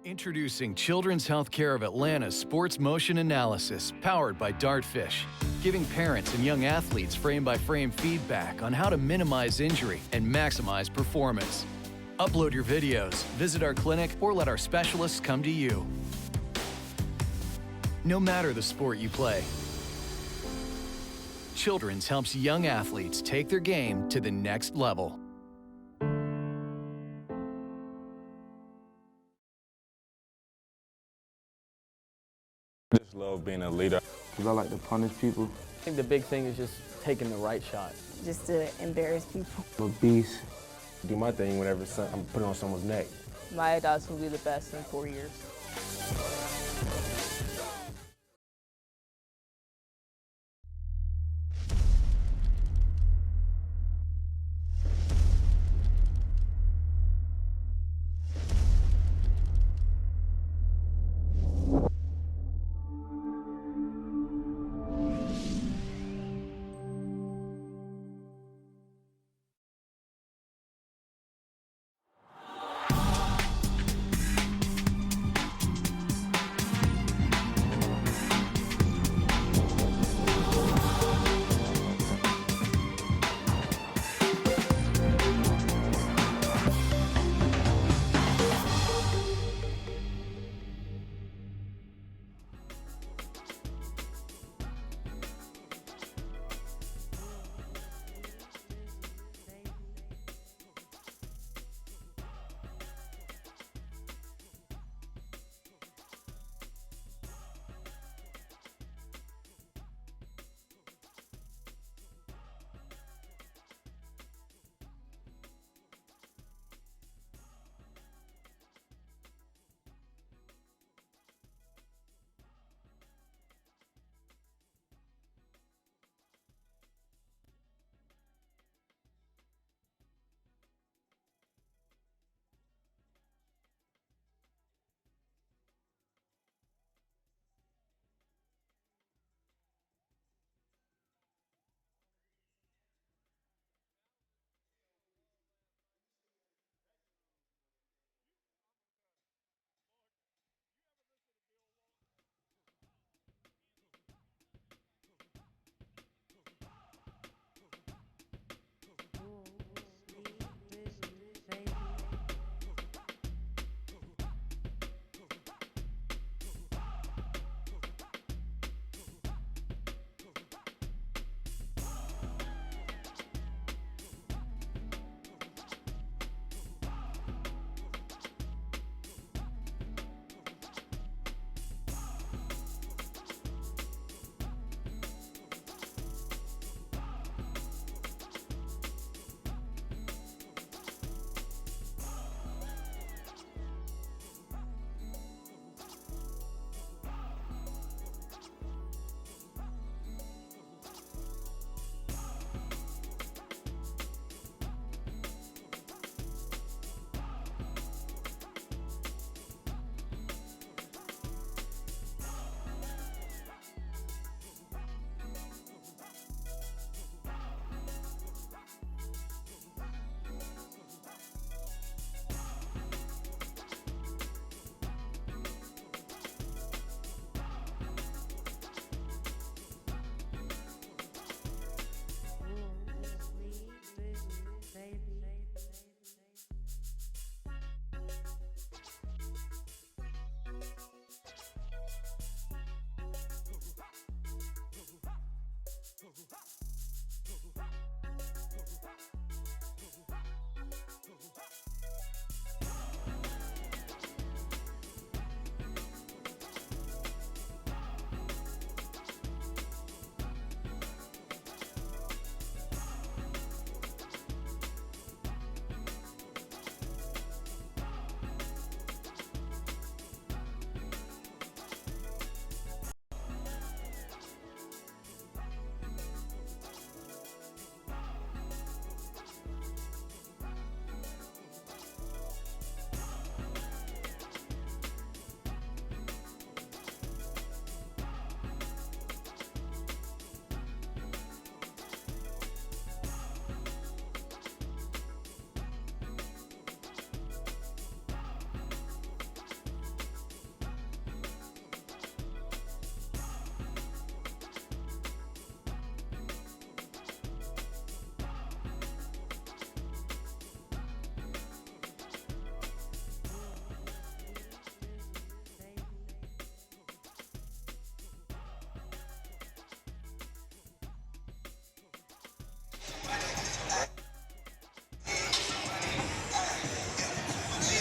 Introducing Children's Healthcare of Atlanta's Sports Motion Analysis, powered by Dartfish, giving parents and young athletes frame-by-frame feedback on how to minimize injury and maximize performance. Upload your videos, visit our clinic, or let our specialists come to you. No matter the sport you play, Children's helps young athletes take their game to the next level. I just love being a leader. Because I like to punish people. I think the big thing is just taking the right shot. Just to embarrass people. I'm a beast. Do my thing whenever I'm putting on someone's neck. My adults will be the best in 4 years.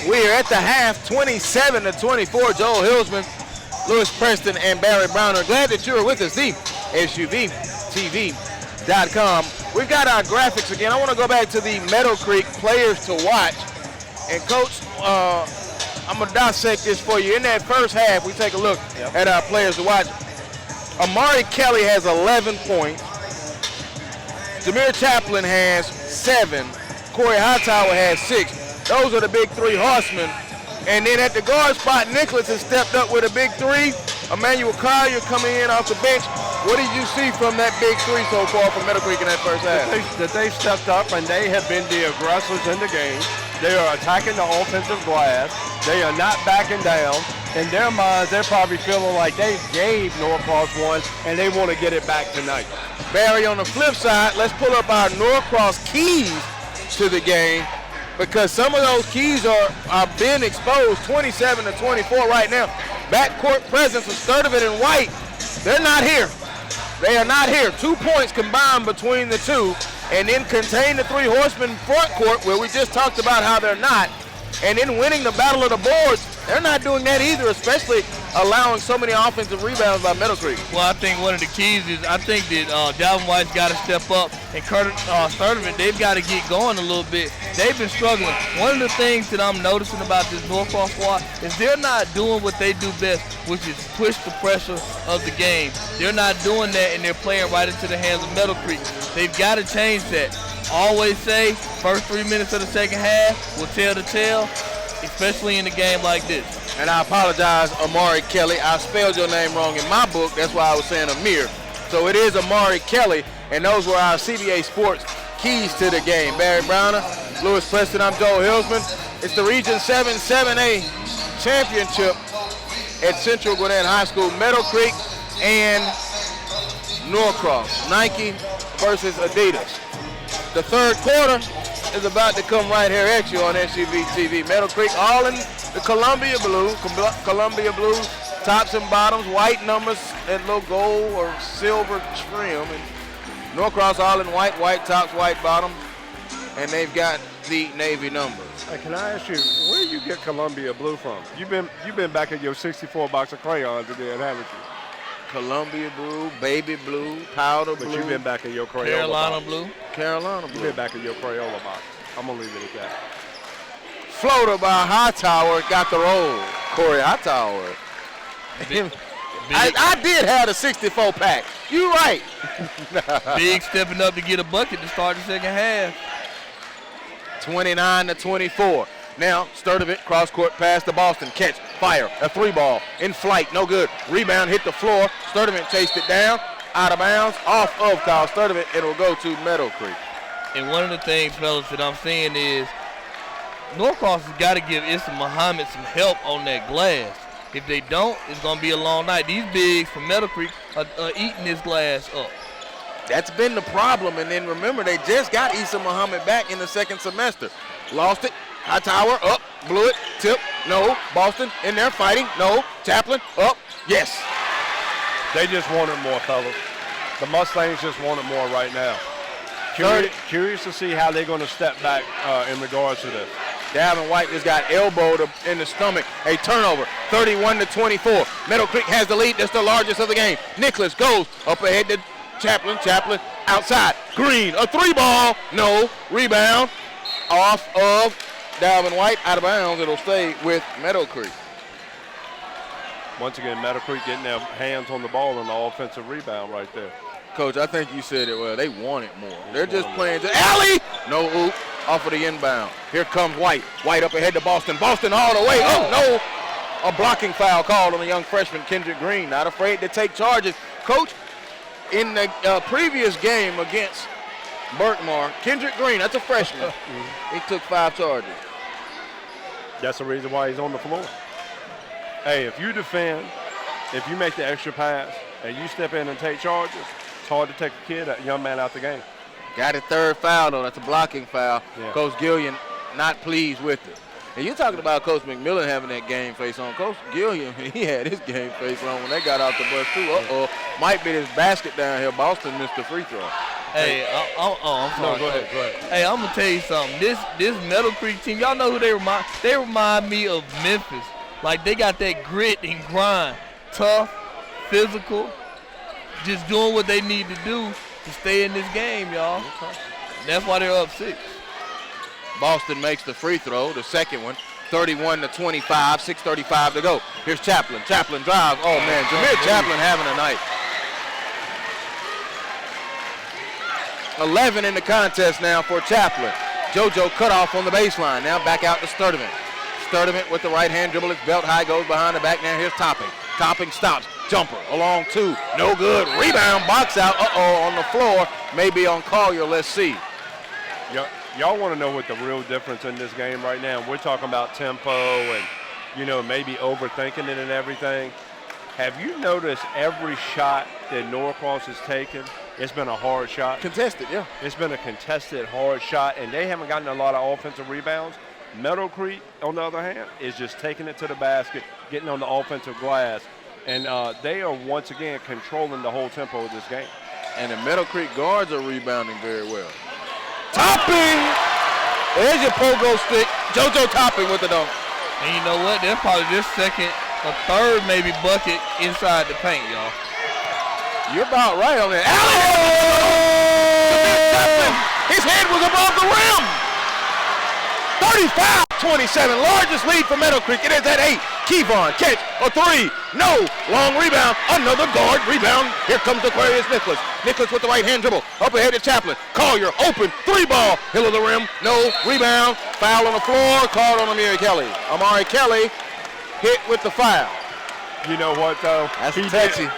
We are at the half, 27-24. Joel Hillsman, Lewis Preston, and Barry Browner. Glad that you're with us. The SUVTV.com. We've got our graphics again. I want to go back to the Meadowcreek players to watch. And Coach, I'm going to dissect this for you. In that first half, we take a look at our players to watch. Amari Kelly has 11 points. Jameer Chaplin has 7. Corey Hightower has 6. Those are the big 3 horsemen. And then at the guard spot, Nicholas has stepped up with a big 3. Emmanuel Collier coming in off the bench. What did you see from that big 3 so far from Meadowcreek in that first half? That they stepped up and they have been the aggressors in the game. They are attacking the offensive glass. They are not backing down. In their minds, they're probably feeling like they gave Norcross one and they want to get it back tonight. Barry, on the flip side, let's pull up our Norcross keys to the game, because some of those keys are being exposed. 27-24 right now. Backcourt presence of Sturdivant and White. They're not here. They are not here. 2 points combined between the two. And then contain the 3 horsemen front court, where we just talked about how they're not. And then winning the battle of the boards, they're not doing that either, especially allowing so many offensive rebounds by Meadowcreek. Well, I think one of the keys is I think that Dalvin White's got to step up, and Sturdivant, they've got to get going a little bit. They've been struggling. One of the things that I'm noticing about this Norcross squad is they're not doing what they do best, which is push the pressure of the game. They're not doing that, and they're playing right into the hands of Meadowcreek. They've got to change that. Always say, first 3 minutes of the second half will tell the tale, especially in a game like this. And I apologize, Amari Kelly. I spelled your name wrong in my book. That's why I was saying Amir. So it is Amari Kelly, and those were our CBA Sports keys to the game. Barry Browner, Lewis Preston, I'm Joel Hillsman. It's the Region 7 7A Championship at Central Gwinnett High School. Meadowcreek and Norcross. Nike versus Adidas. The third quarter is about to come right here at you on SUV TV. Meadowcreek all in the Columbia blue, tops and bottoms, white numbers, and little gold or silver trim. And Norcross all in white, white tops, white bottom, and they've got the navy numbers. Hey, can I ask you, where do you get Columbia blue from? You've been back at your 64 box of crayons again, haven't you? Columbia blue, baby blue, powder blue. But you've been back in your Crayola Carolina box. blue. Carolina blue. You've been back in your Crayola box. I'm going to leave it at that. Floater by Hightower, got the roll. Corey Hightower. I did have the 64 pack. You right. Big stepping up to get a bucket to start the second half. 29-24. Now, Sturdivant, cross-court pass to Boston. Catch, fire, a 3-ball, in flight, no good. Rebound hit the floor. Sturdivant chased it down, out of bounds, off of Kyle Sturdivant. It will go to Meadowcreek. And one of the things, fellas, that I'm seeing is Norcross has got to give Issa Muhammad some help on that glass. If they don't, it's going to be a long night. These bigs from Meadowcreek are eating this glass up. That's been the problem. And then remember, they just got Issa Muhammad back in the second semester. Lost it. Hightower up, blew it, tip, no. Boston in there fighting, no. Chaplin up, yes. They just want it more, fellas. The Mustangs just want it more right now. Curious to see how they're going to step back in regards to this. Dalvin White just got elbowed in the stomach. A turnover, 31-24. Meadowcreek has the lead. That's the largest of the game. Nicholas goes up ahead to Chaplin. Chaplin outside. Green, a 3-ball, no. Rebound off of Dalvin White, out of bounds. It'll stay with Meadowcreek. Once again, Meadowcreek getting their hands on the ball and the offensive rebound right there. Coach, I think you said it well. They want it more. They're just playing to alley. No oop off of the inbound. Here comes White. White up ahead to Boston. Boston all the way. Oh, no. A blocking foul called on the young freshman, Kendrick Green. Not afraid to take charges. Coach, in the previous game against Berkmar, Kendrick Green, that's a freshman. He took 5 charges. That's the reason why he's on the floor. Hey, if you defend, if you make the extra pass, and you step in and take charges, it's hard to take a young man out the game. Got a 3rd foul, though. That's a blocking foul. Yeah. Coach Gillian not pleased with it. And you're talking about Coach McMillan having that game face on. Coach Gillian, he had his game face on when they got out the bus, too. Uh-oh. Might be this basket down here. Boston missed the free throw. Hey, I'm sorry. No, go ahead. Hey, I'm gonna tell you something. This Meadowcreek team, y'all know who they remind? They remind me of Memphis. Like they got that grit and grind, tough, physical, just doing what they need to do to stay in this game, y'all. Okay. That's why they're up 6. Boston makes the free throw, the second one, 31-25, 6:35 to go. Here's Chaplin. Chaplin drives. Oh man, Jameer Chaplin having a night. 11 in the contest now for Chaplin. JoJo cut off on the baseline. Now back out to Sturdivant. Sturdivant with the right hand dribble. It's belt high, goes behind the back. Now here's Topping. Topping stops. Jumper along 2. No good. Rebound, box out. On the floor. Maybe on Collier. Let's see. Y'all want to know what the real difference in this game right now? We're talking about tempo and, maybe overthinking it and everything. Have you noticed every shot that Norcross has taken, it's been a hard shot? Contested, yeah. It's been a contested, hard shot, and they haven't gotten a lot of offensive rebounds. Meadowcreek, on the other hand, is just taking it to the basket, getting on the offensive glass, and they are once again controlling the whole tempo of this game. And the Meadowcreek guards are rebounding very well. Topping! There's your pogo stick. JoJo Topping with the dunk. And you know what? That's probably this second or third maybe bucket inside the paint, y'all. You're about right on that. His head was above the rim. 35-27, largest lead for Meadowcreek. It is at 8. Kevon, catch, a 3. No, long rebound, another guard rebound. Here comes Aquarius Nicholas. Nicholas with the right hand dribble, up ahead to Chaplin. Collier, open, 3 ball, hill of the rim, no, rebound, foul on the floor, called on Amari Kelly. Amari Kelly hit with the foul. You know what, though? That's touchy.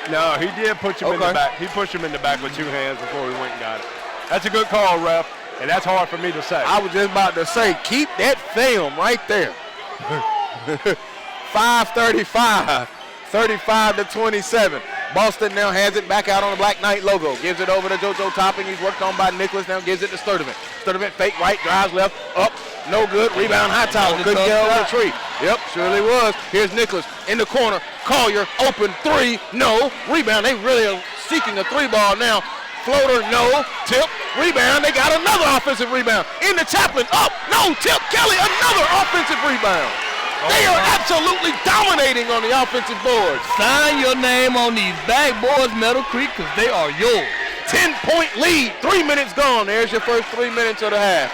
He did push him in the back. He pushed him in the back with 2 hands before he went and got it. That's a good call, ref, and that's hard for me to say. I was just about to say, keep that film right there. 5:35, 35-27. Boston now has it back out on the Black Knight logo. Gives it over to JoJo Topping. He's worked on by Nicholas. Now gives it to Sturdivant. Sturdivant fake right, drives left, up, no good. Rebound, high tower. Couldn't get over the tree. Yep, surely was. Here's Nicholas in the corner. Collier, open 3, no. Rebound, they really are seeking a 3 ball now. Floater, no. Tip, rebound. They got another offensive rebound. In the Chaplin, up, no. Tip, Kelly, another offensive rebound. They are absolutely dominating on the offensive boards. Sign your name on these backboards, Meadowcreek, because they are yours. 10-point lead, 3 minutes gone. There's your first 3 minutes of the half.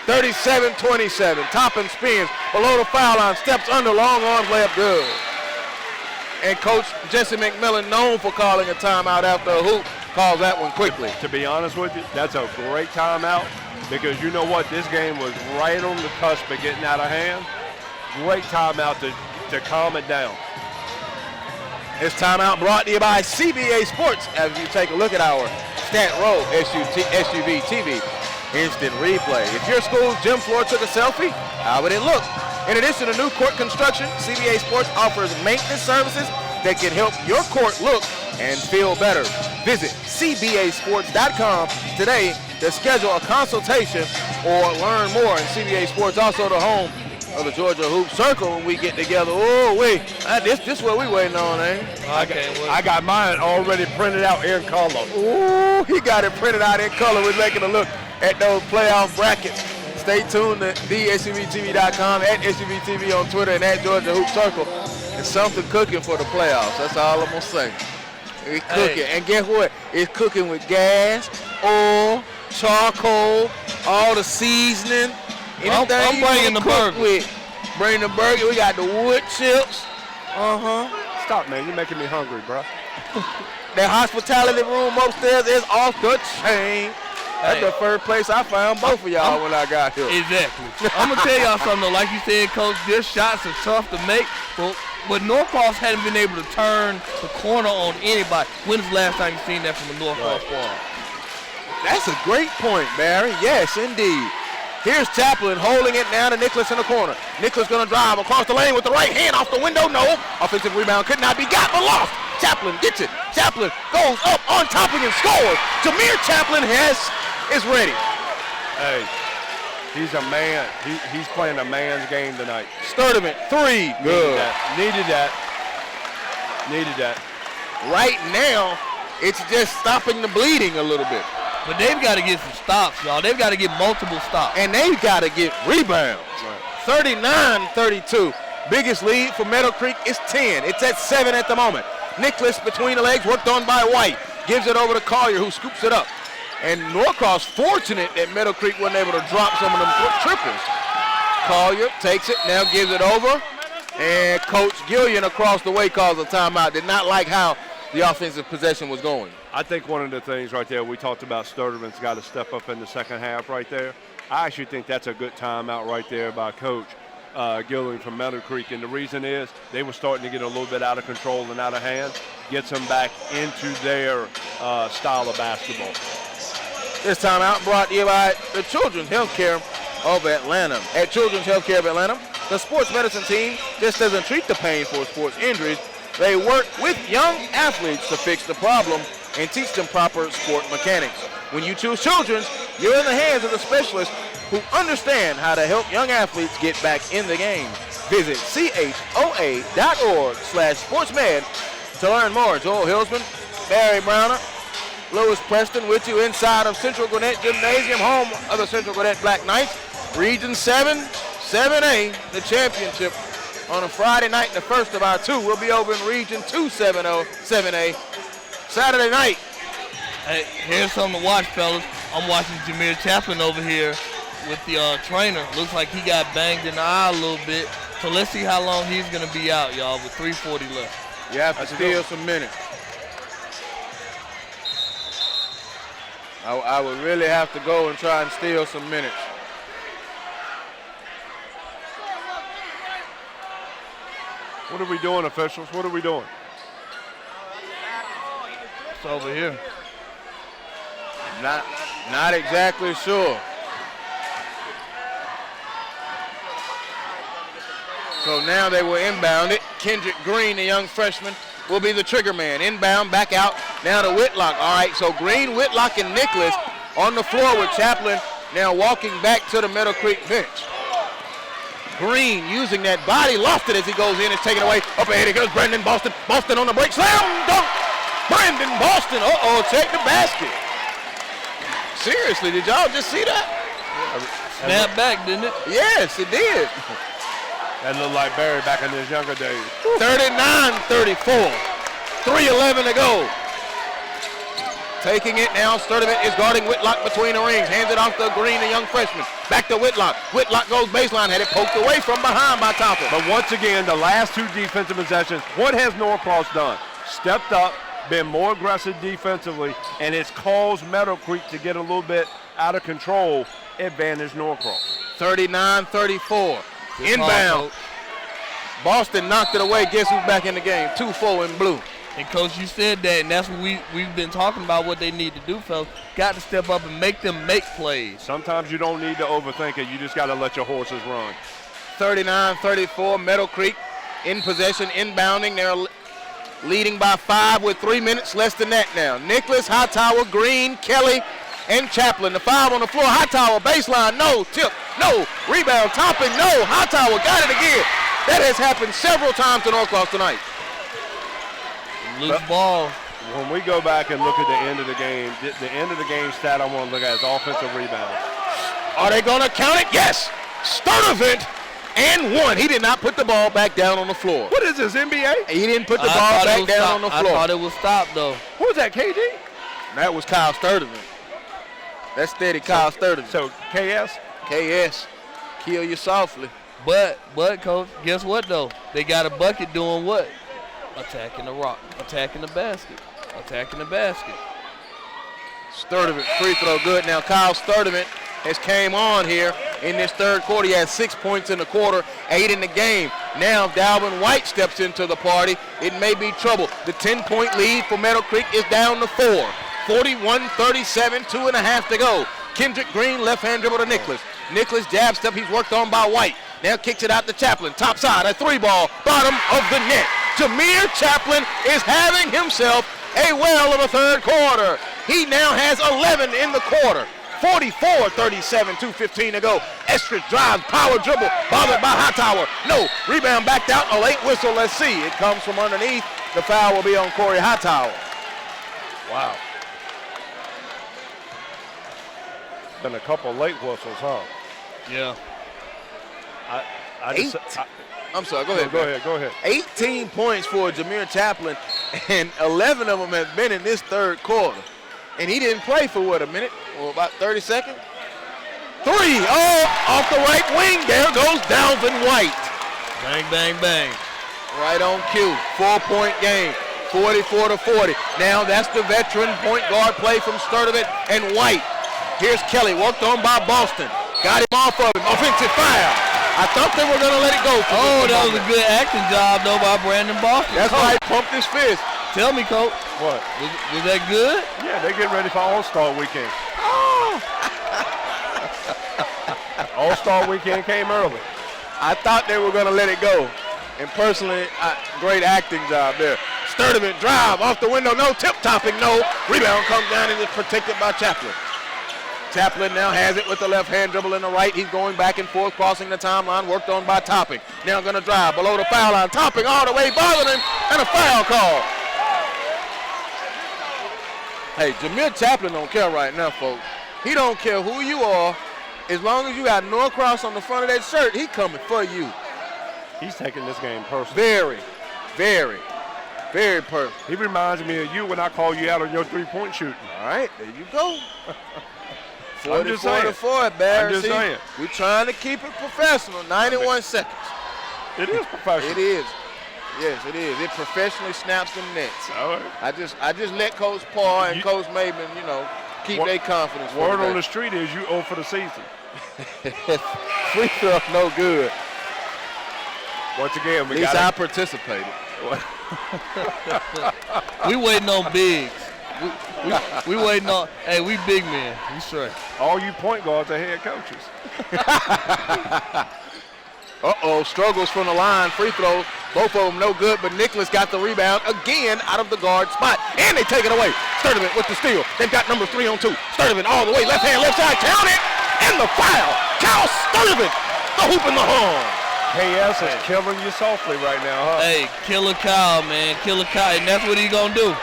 37-27. Topping spins below the foul line, steps under, long arms, layup good. And Coach Jesse McMillan, known for calling a timeout after a hoop, calls that one quickly. To be honest with you, that's a great timeout because you know what? This game was right on the cusp of getting out of hand. Great timeout to calm it down. This timeout brought to you by CBA Sports. As you take a look at our Stat Row SUV TV instant replay. If your school's gym floor took a selfie, how would it look? In addition to new court construction, CBA Sports offers maintenance services that can help your court look and feel better. Visit cbasports.com today to schedule a consultation or learn more. And CBA Sports also the home of the Georgia Hoop Circle when we get together. Oh, wait. This what we waiting on, eh? I got mine already printed out in color. Ooh, he got it printed out in color. We're taking a look at those playoff brackets. Stay tuned to thesuvtv.com, at SUVTV on Twitter, and at Georgia Hoop Circle. It's something cooking for the playoffs. That's all I'm going to say. It's cooking. And guess what? It's cooking with gas, oil, charcoal, all the seasoning. I'm bringing the burger. Bring the burger. We got the wood chips. Stop, man. You're making me hungry, bro. That hospitality room upstairs is off the chain. That's the first place I found both of y'all when I got here. Exactly. I'm going to tell y'all something, though. Like you said, Coach, their shots are tough to make. But Norcross hadn't been able to turn the corner on anybody. When's the last time you seen that from a Norcross squad? That's a great point, Barry. Yes, indeed. Here's Chaplin holding it now to Nicholas in the corner. Nicholas going to drive across the lane with the right hand off the window. No. Offensive rebound could not be got, but lost. Chaplin gets it. Chaplin goes up on Topping and scores. Jameer Chaplin is ready. Hey, he's a man. He's playing a man's game tonight. Sturdivant, 3. Good. Needed that. Needed that. Right now, it's just stopping the bleeding a little bit. But they've got to get some stops, y'all. They've got to get multiple stops. And they've got to get rebounds. 39-32. Biggest lead for Meadowcreek is 10. It's at 7 at the moment. Nicholas between the legs, worked on by White. Gives it over to Collier, who scoops it up. And Norcross fortunate that Meadowcreek wasn't able to drop some of them triples. Collier takes it, now gives it over. And Coach Gillian across the way calls a timeout. Did not like how the offensive possession was going. I think one of the things right there, we talked about Sturtevant's got to step up in the second half right there. I actually think that's a good timeout right there by Coach Gillian from Meadowcreek. And the reason is they were starting to get a little bit out of control and out of hand. Gets them back into their style of basketball. This timeout brought to you by the Children's Healthcare of Atlanta. At Children's Healthcare of Atlanta, the sports medicine team just doesn't treat the pain for sports injuries. They work with young athletes to fix the problem and teach them proper sport mechanics. When you choose Children's, you're in the hands of the specialists who understand how to help young athletes get back in the game. Visit choa.org/sportsmed to learn more. Joel Hillsman, Barry Browner, Lewis Preston with you inside of Central Gwinnett Gymnasium, home of the Central Gwinnett Black Knights. Region 7, 7A, the championship on a Friday night. The first of our two will be over in Region 2, 7A, Saturday night. Hey, here's something to watch, fellas. I'm watching Jameer Chaplin over here with the trainer. Looks like he got banged in the eye a little bit. So let's see how long he's going to be out, y'all, with 3:40 left. You have to steal some minutes. I would really have to go and try and steal some minutes. What are we doing, officials? What are we doing? It's over here. Not exactly sure. So now they will inbound it. Kendrick Green, the young freshman, will be the trigger man. Inbound, back out, now to Whitlock. All right, so Green, Whitlock, and Nicholas on the floor with Chaplin now walking back to the Meadowcreek bench. Green using that body, lofted as he goes in, is taken away. Up ahead, here goes Brandon Boston. Boston on the break, slam dunk. Brandon Boston, check the basket. Seriously, did y'all just see that? Snap back, didn't it? Yes, it did. That looked like Barry back in his younger days. 39-34. 3:11 to go. Taking it now, Sturtevant is guarding Whitlock between the rings. Hands it off to Green, the young freshman. Back to Whitlock. Whitlock goes baseline, had it poked away from behind by Topper. But once again, the last two defensive possessions, what has Norcross done? Stepped up, been more aggressive defensively, and it's caused Meadowcreek to get a little bit out of control. Advantage Norcross. 39-34. Inbound. Boston knocked it away. Guess who's back in the game? 2-4 in blue. And, Coach, you said that, and that's what we've been talking about, what they need to do, fellas. Got to step up and make them make plays. Sometimes you don't need to overthink it. You just got to let your horses run. 39-34. Meadowcreek in possession, inbounding. They're leading by 5 with 3 minutes less than that now. Nicholas, Hightower, Green, Kelly, and Chaplin. The 5 on the floor. Hightower, baseline, no. Tip, no. Rebound, Topping, no. Hightower got it again. That has happened several times to Norcross tonight. Loose ball. When we go back and look at the end of the game, the end of the game stat I want to look at is offensive rebounds. Are they going to count it? Yes. Sturtevant and one. He did not put the ball back down on the floor. What is this, NBA? He didn't put the ball back down on the floor. I thought it was stopped, though. Who was that, KD? That was Kyle Sturtevant. That's steady Kyle Sturtevant. So, KS? KS. Kill you softly. But, Coach, guess what, though? They got a bucket doing what? Attacking the rock. Attacking the basket. Attacking the basket. Sturtevant, free throw good. Now Kyle Sturtevant has came on here in this third quarter. He has 6 points in the quarter, 8 in the game. Now if Dalvin White steps into the party, it may be trouble. The 10-point lead for Meadowcreek is down to 4. 41-37, 2.5 to go. Kendrick Green, left-hand dribble to Nicholas. Nicholas jab step, he's worked on by White. Now kicks it out to Chaplin. Top side, a 3-ball, bottom of the net. Jameer Chaplin is having himself a whale of a third quarter. He now has 11 in the quarter. 44-37, 2:15 to go. Estridge drives, power dribble, bothered by Hightower. No, rebound backed out, a late whistle, let's see. It comes from underneath. The foul will be on Corey Hightower. Wow. Been a couple late whistles, huh? Yeah. I'm sorry, go ahead. Go ahead. 18 points for Jameer Chaplin, and 11 of them have been in this third quarter. And he didn't play for, what, a minute? Or about 30 seconds? 3, off the right wing. There goes Dalvin White. Bang, bang, bang. Right on cue. 4-point game. 44-40. Now that's the veteran point guard play from Sturdivant and White. Here's Kelly, worked on by Boston. Got him off of him. Offensive foul. I thought they were going to let it go. That was a good acting job, though, by Brandon Boston. That's why he pumped his fist. Tell me, Coach. What? Was that good? Yeah, they're getting ready for All-Star Weekend. All-Star Weekend came early. I thought they were going to let it go. And personally, great acting job there. Sturdivant drive off the window. No tip-topping, no. Rebound comes down and is protected by Chaplin. Chaplin now has it with the left hand, dribble in the right. He's going back and forth, crossing the timeline, worked on by Topping. Now going to drive below the foul line. Topping all the way, bothering him, and a foul call. Hey, Jameer Chaplin don't care right now, folks. He don't care who you are. As long as you got Norcross on the front of that shirt, he coming for you. He's taking this game personal. Very, very, very personal. He reminds me of you when I call you out on your three-point shooting. All right, there you go. 44-4, Barry. I'm just saying. We're trying to keep it professional. 91 seconds. It is professional. It is. Yes, it is. It professionally snaps them nets. All right. I just let Coach Paul and Coach Maben, keep their confidence. Word on the street is you 0 for the season. Free throw, no good. Once again, at least I participated. We waiting on bigs. We waiting on. Hey, we big men. We straight. All you point guards are head coaches. Struggles from the line. Free throw. Both of them no good, but Nicholas got the rebound again out of the guard spot. And they take it away. Sturdivant with the steal. They've got number 3 on 2. Sturdivant all the way. Left hand, left side. Count it. And the foul. Cal Sturdivant. The hoop in the horn. KS is killing you softly right now, huh? Hey, Killer Kyle, man. Killer Kyle. And that's what he going to do.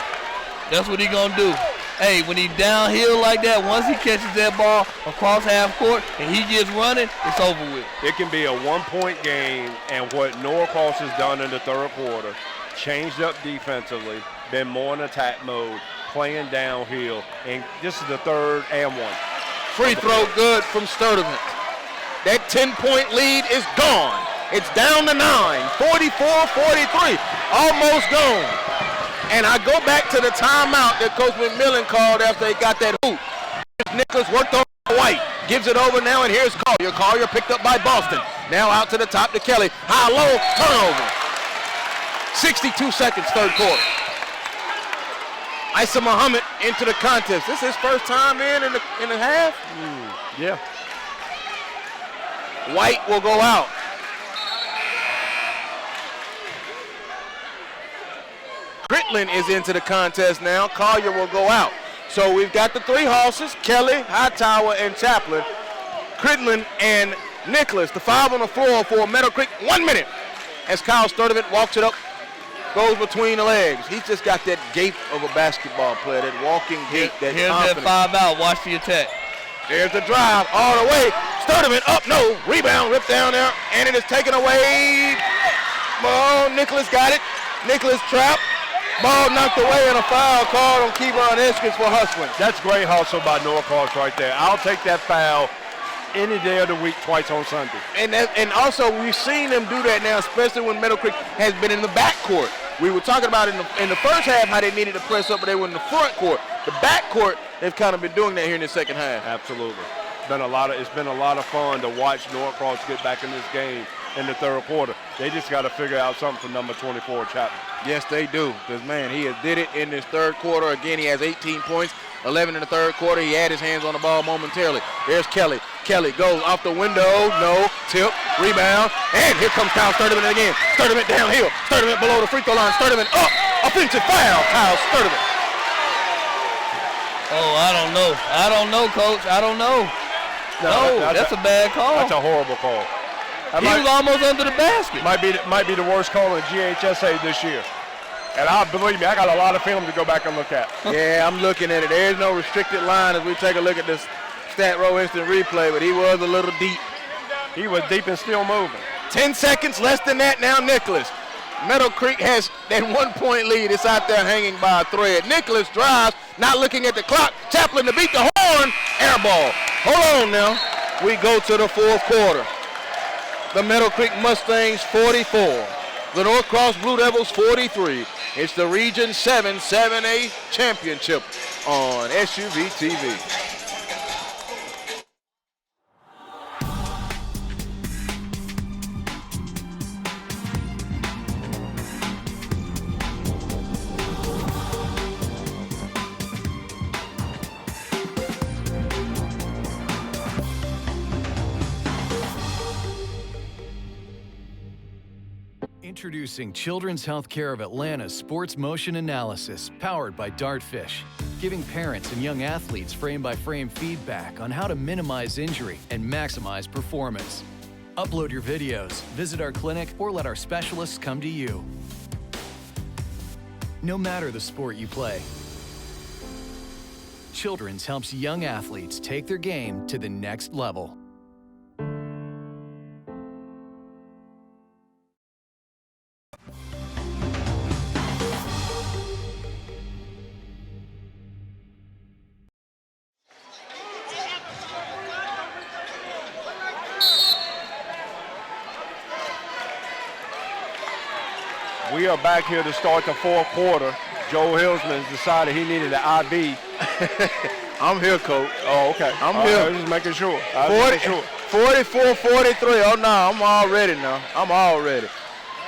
That's what he going to do. Hey, when he downhill like that, once he catches that ball across half court and he gets running, it's over with. It can be a one-point game, and what Norcross has done in the third quarter, changed up defensively, been more in attack mode, playing downhill, and this is the third and 1. Free throw good from Sturdivant. That 10-point lead is gone. It's down to 9, 44-43, almost gone. And I go back to the timeout that Coach McMillan called after they got that hoop. Nicholas worked on White, gives it over now, and here's Collier. Collier picked up by Boston. Now out to the top to Kelly. High, low, turnover. 62 seconds, third quarter. Isa Muhammad into the contest. This is his first time in the half? Yeah. White will go out. Critlin is into the contest now. Collier will go out. So we've got the 3 horses, Kelly, Hightower, and Chaplin. Critlin and Nicholas, the 5 on the floor for Meadowcreek. 1 minute as Kyle Sturdivant walks it up, goes between the legs. He's just got that gait of a basketball player, that walking gait, that Here's confidence. that 5 out. Watch the attack. There's the drive all the way. Sturdivant up, no. Rebound, ripped down there, and it is taken away. Oh, Nicholas got it. Nicholas trapped. Ball knocked away and a foul called on Kevon Eskins for hustling. That's great hustle by Norcross right there. I'll take that foul any day of the week, twice on Sunday. And also we've seen them do that now, especially when Meadowcreek has been in the backcourt. We were talking about in the first half how they needed to press up, but they were in the front court. The backcourt, they've kind of been doing that here in the second half. Absolutely. It's been a lot of fun to watch Norcross get back in this game in the third quarter. They just got to figure out something for number 24, Chapman. Yes, they do, because, man, he has did it in this third quarter. Again, he has 18 points, 11 in the third quarter. He had his hands on the ball momentarily. There's Kelly. Kelly goes off the window, no, tip, rebound, and here comes Kyle Sturdivant again. Sturdivant downhill, Sturdivant below the free throw line, Sturdivant up, offensive foul, Kyle Sturdivant. Oh, I don't know, Coach. I don't know. No, that's a bad call. That's a horrible call. He was almost under the basket. Might be the worst call in GHSA this year. And believe me, I got a lot of film to go back and look at. Yeah, I'm looking at it. There's no restricted line as we take a look at this stat row instant replay, but he was a little deep. He was deep and still moving. 10 seconds, less than that now, Nicholas. Meadowcreek has that 1 point lead. It's out there hanging by a thread. Nicholas drives, not looking at the clock. Chaplin to beat the horn. Air ball. Hold on now. We go to the fourth quarter. The Meadowcreek Mustangs 44. The Norcross Blue Devils 43. It's the Region 7 7A Championship on SUV TV. Introducing Children's Healthcare of Atlanta's Sports Motion Analysis, powered by Dartfish, giving parents and young athletes frame-by-frame feedback on how to minimize injury and maximize performance. Upload your videos, visit our clinic, or let our specialists come to you. No matter the sport you play, Children's helps young athletes take their game to the next level. We are back here to start the fourth quarter. Joe Hilsman's decided he needed an IV. I'm here, Coach. Oh, okay. I'm here. I was just making sure. 44-43. Oh, no, I'm all ready now. I'm all ready.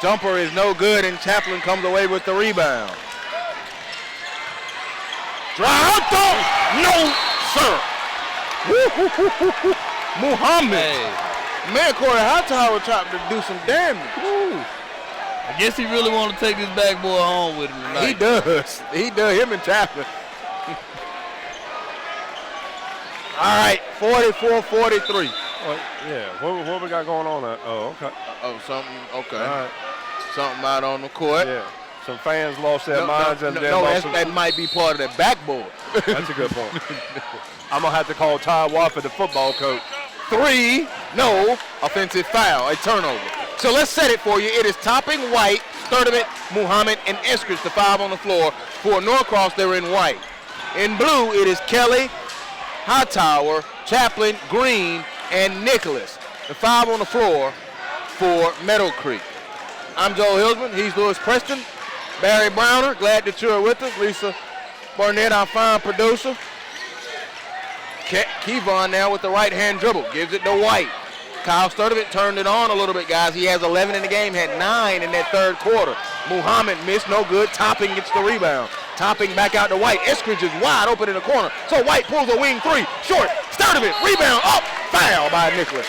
Jumper is no good, and Chaplin comes away with the rebound. Drive throw. No, sir. Muhammad. Hey. Man, Corey Hightower tried to do some damage. Woo. I guess he really want to take this bad boy home with him tonight. He does. He does. Him and Chaplin. All right, 44-43. Yeah, what we got going on? Oh, okay. Oh, something. Okay. All right. Something out on the court. Yeah. Some fans lost their minds. That might be part of the backboard. That's a good point. I'm going to have to call Ty Wofford, the football coach. 3, no, offensive foul, a turnover. So let's set it for you. It is Topping, White, Sturdivant, Muhammad, and Eskridge, the 5 on the floor. For Norcross, they're in white. In blue, it is Kelly, Hightower, Chaplin, Green, and Nicholas, the 5 on the floor for Meadowcreek. I'm Joe Hilsman. He's Lewis Preston. Barry Browner, glad that you're with us. Lisa Barnett, our fine producer. Kevon now with the right-hand dribble. Gives it to White. Kyle Sturdivant turned it on a little bit, guys. He has 11 in the game, had 9 in that third quarter. Muhammad missed, no good. Topping gets the rebound. Topping back out to White. Eskridge is wide open in the corner. So White pulls a wing 3. Short. Sturdivant, rebound, up. Foul by Nicholas.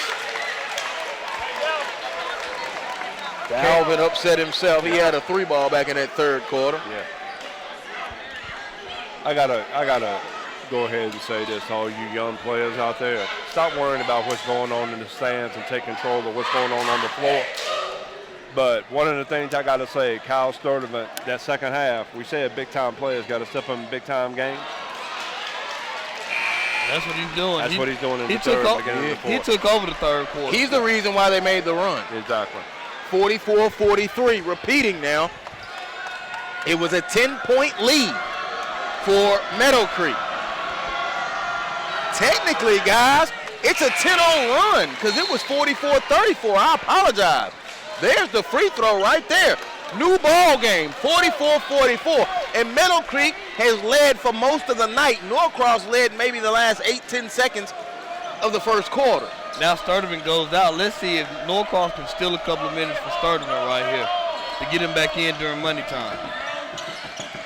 Calvin upset himself. He had a 3 ball back in that third quarter. Yeah. I gotta go ahead and say this to all you young players out there. Stop worrying about what's going on in the stands and take control of what's going on the floor. But one of the things I got to say, Kyle Sturdivant, that second half, we said big-time players got to step up in big-time games. That's what he's doing. That's what he's doing in the third and beginning of the fourth. He took over the third quarter. He's the reason why they made the run. Exactly. 44-43, repeating now. It was a 10-point lead for Meadowcreek. Technically, guys, it's a 10-0 run because it was 44-34. I apologize. There's the free throw right there. New ball game, 44-44. And Meadowcreek has led for most of the night. Norcross led maybe the last 8-10 seconds of the first quarter. Now Sturdivant goes out. Let's see if Norcross can steal a couple of minutes for Sturdivant right here to get him back in during money time.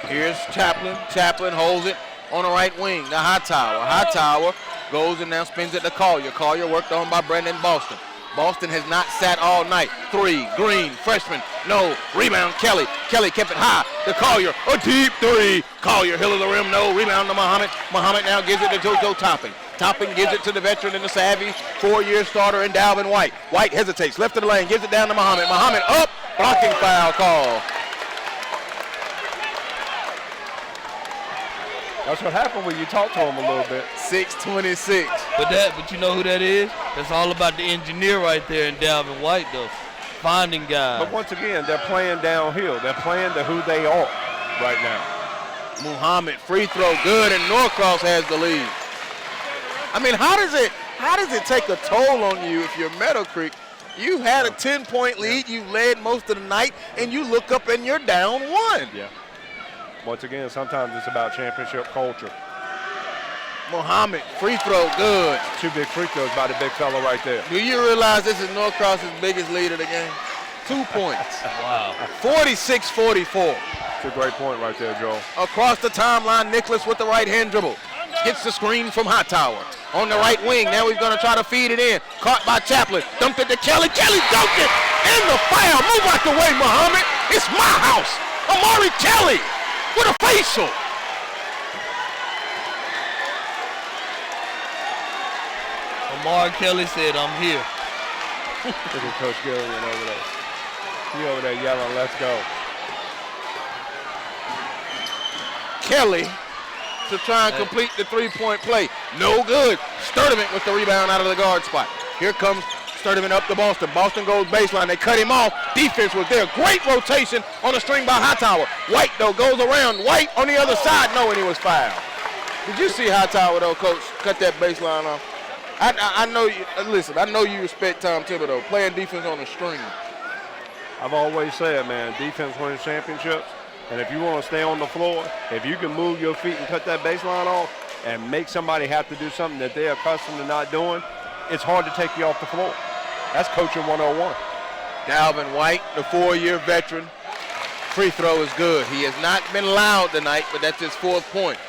Here's Chaplin. Chaplin holds it on the right wing. Now Hightower. Hightower goes and now spins it to Collier. Collier worked on by Brendan Boston. Boston has not sat all night. 3, Green, freshman, no. Rebound, Kelly. Kelly kept it high to Collier. A deep 3. Collier, hill of the rim, no. Rebound to Muhammad. Muhammad now gives it to JoJo Topping. Topping gives it to the veteran and the savvy 4-year starter in Dalvin White. White hesitates, left of the lane, gives it down to Muhammad. Muhammad up, blocking foul call. That's what happened when you talk to him a little bit. 6:26. But you know who that is? That's all about the engineer right there in Dalvin White, though. Finding guys. But once again, they're playing downhill. They're playing to who they are right now. Muhammad, free throw, good, and Norcross has the lead. I mean, how does it take a toll on you if you're Meadowcreek? You had a 10-point lead, you led most of the night, and you look up and you're down 1. Yeah. Once again, sometimes it's about championship culture. Muhammad, free throw, good. 2 big free throws by the big fella right there. Do you realize this is Norcross's biggest lead of the game? 2 points. Wow. 46-44. It's a great point right there, Joel. Across the timeline, Nicholas with the right hand dribble. Gets the screen from Hightower. On the right wing, now he's going to try to feed it in. Caught by Chaplin. Dumped it to Kelly. Kelly dunked it. And the foul. Move out the way, Muhammad. It's my house. Amari Kelly with a facial. Amari Kelly said, I'm here. Look at Coach Gillian over there. He over there yelling, let's go. Kelly to try and complete the three-point play. No good. Sturdivant with the rebound out of the guard spot. Here comes Sturdivant up to Boston. Boston goes baseline. They cut him off. Defense was there. Great rotation on the string by Hightower. White, though, goes around. White on the other side. No, and he was fouled. Did you see Hightower, though, Coach, cut that baseline off? I know you. Listen, I know you respect Tom Thibodeau, playing defense on the string. I've always said, man, defense wins championships. And if you want to stay on the floor, if you can move your feet and cut that baseline off and make somebody have to do something that they're accustomed to not doing, it's hard to take you off the floor. That's coaching 101. Dalvin White, the 4-year veteran. Free throw is good. He has not been loud tonight, but that's his 4th point.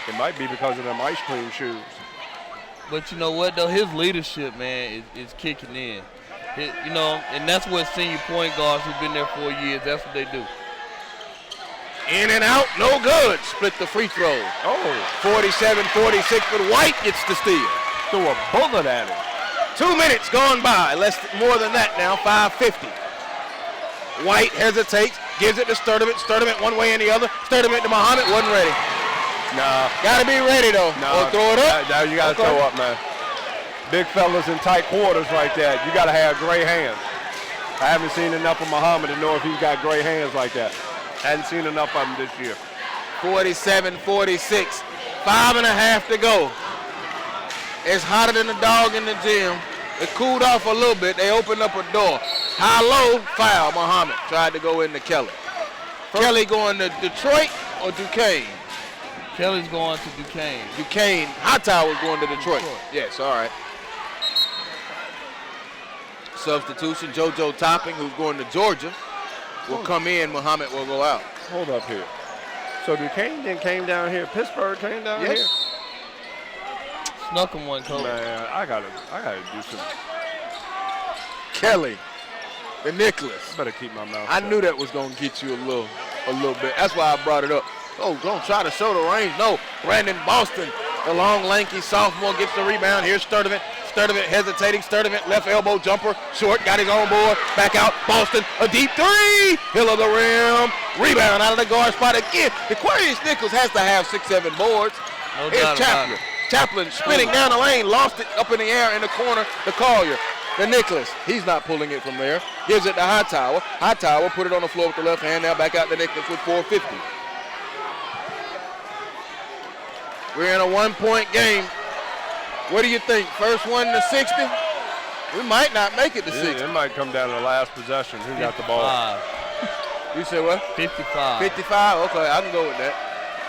It might be because of them ice cream shoes. But you know what, though? His leadership, man, is kicking in. And that's what senior point guards who've been there 4 years, that's what they do. In and out, no good. Split the free throw. Oh. 47-46, but White gets the steal. Threw a bullet at him. 2 minutes gone by. More than that now, 5:50. White hesitates, gives it to Sturdivant. Sturdivant one way and the other. Sturdivant to Muhammad, wasn't ready. Nah. Got to be ready, though. Nah. Or throw it up. Now you got to throw up, man. Big fellas in tight quarters right there. You got to have great hands. I haven't seen enough of Muhammad to know if he's got great hands like that. Hadn't seen enough of him this year. 47-46. 5.5 to go. It's hotter than a dog in the gym. It cooled off a little bit. They opened up a door. High-low, foul. Muhammad tried to go into Kelly. Kelly going to Detroit or Duquesne? Kelly's going to Duquesne. Duquesne. Hightower's going to Detroit. Yes, all right. Substitution, JoJo Topping, who's going to Georgia, will come in. Muhammad will go out. Hold up here. So Duquesne then came down here. Pittsburgh came down here. Snuck him one, Coach. Man, I gotta do some. Kelly, the Nicholas. Better keep my mouth I shut. knew that was gonna get you a little bit. That's why I brought it up. Oh, don't try to show the range. No, Brandon Boston, the long, lanky sophomore, gets the rebound. Here's Sturdivant. Sturdivant hesitating. Sturdivant left elbow jumper. Short, got his own board. Back out. Boston, a deep three. Hill of the rim. Rebound out of the guard spot again. Aquarius Nichols has to have 6-7 boards. No Here's doubt about Chaplin. it. Chaplin spinning down the lane. Lost it up in the air in the corner to Collier. The Nicholas, he's not pulling it from there. Gives it to Hightower. Hightower put it on the floor with the left hand. Now back out to Nicholas with 4:50. We're in a 1-point game. What do you think? First one to 60? We might not make it to 60. It might come down to the last possession. Who got the ball? You said what? 55. 55? Okay, I can go with that.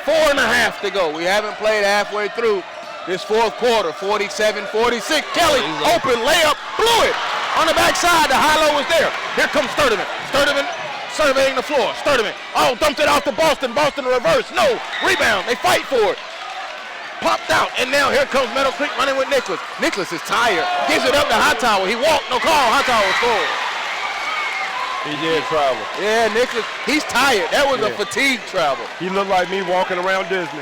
4.5 to go. We haven't played halfway through this 4th quarter. 47-46. Kelly, open layup, blew it. On the backside, the high-low was there. Here comes Sturdivant. Sturdivant surveying the floor. Sturdivant, dumped it out to Boston. Boston reverse. No, rebound. They fight for it. Popped out, and now here comes Meadowcreek running with Nicholas. Nicholas is tired. Gives it up to Hightower. He walked, no call. Hightower scores. He did travel. Yeah, Nicholas, he's tired. That was a fatigue travel. He looked like me walking around Disney.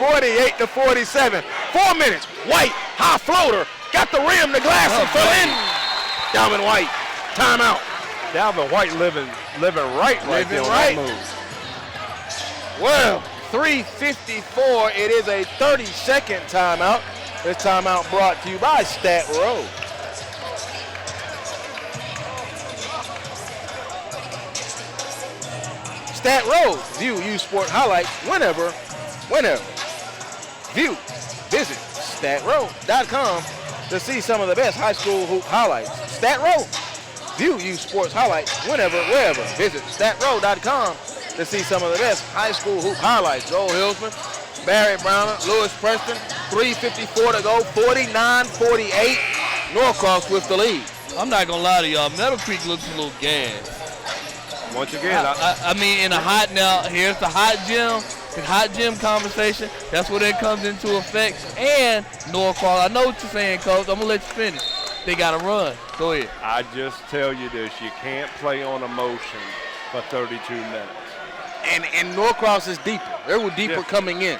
48-47. 4 minutes. White, high floater. Got the rim, the glass, and fell in. Dalvin White, timeout. Dalvin White living right there on that move. Well, 3:54. It is a 30-second timeout. This timeout brought to you by Stat Road. Stat Road. View U Sport highlights whenever. View. Visit statroad.com to see some of the best high school hoop highlights. Stat Road. View U Sports highlights whenever, wherever. Visit statroad.com to see some of the best high school hoop highlights. Joel Hilsman, Barry Browner, Lewis Preston, 3:54 to go, 49-48. Norcross with the lead. I'm not gonna lie to y'all. Meadowcreek looks a little gassed. Once again, I mean, in a hot now. Here's the hot gym conversation. That's where that comes into effect. And Norcross, I know what you're saying, Coach. I'm gonna let you finish. They gotta run. Go ahead. I just tell you this: you can't play on emotion for 32 minutes. And Norcross is deeper. They were deeper coming in.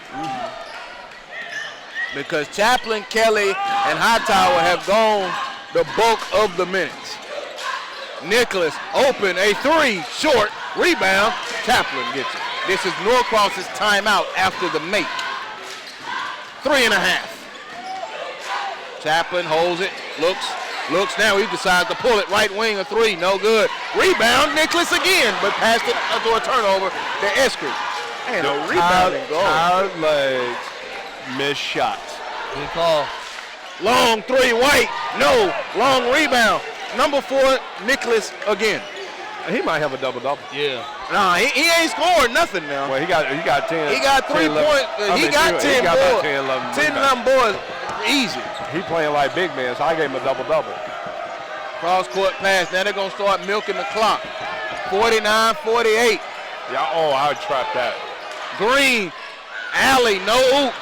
Because Chaplin, Kelly, and Hightower have gone the bulk of the minutes. Nicholas open, a three, short, rebound. Chaplin gets it. This is Norcross's timeout after the make. 3.5. Chaplin holds it, looks now, he decides to pull it, right wing, a three, no good. Rebound, Nicholas again, but passed it to a turnover to Eskridge. And a rebounding goal. Tired legs, missed shots. Good call. Long three, White, no, long rebound. Number 4, Nicholas again. He might have a double-double. Yeah. Nah, he ain't scored nothing now. Well, he got 10. He got 3 points. He got 10 boards. 10 of them boards, easy. He playing like big man, so I gave him a double-double. Cross-court pass. Now they're going to start milking the clock. 49-48. Yeah, I would trap that. Green, alley, no oop.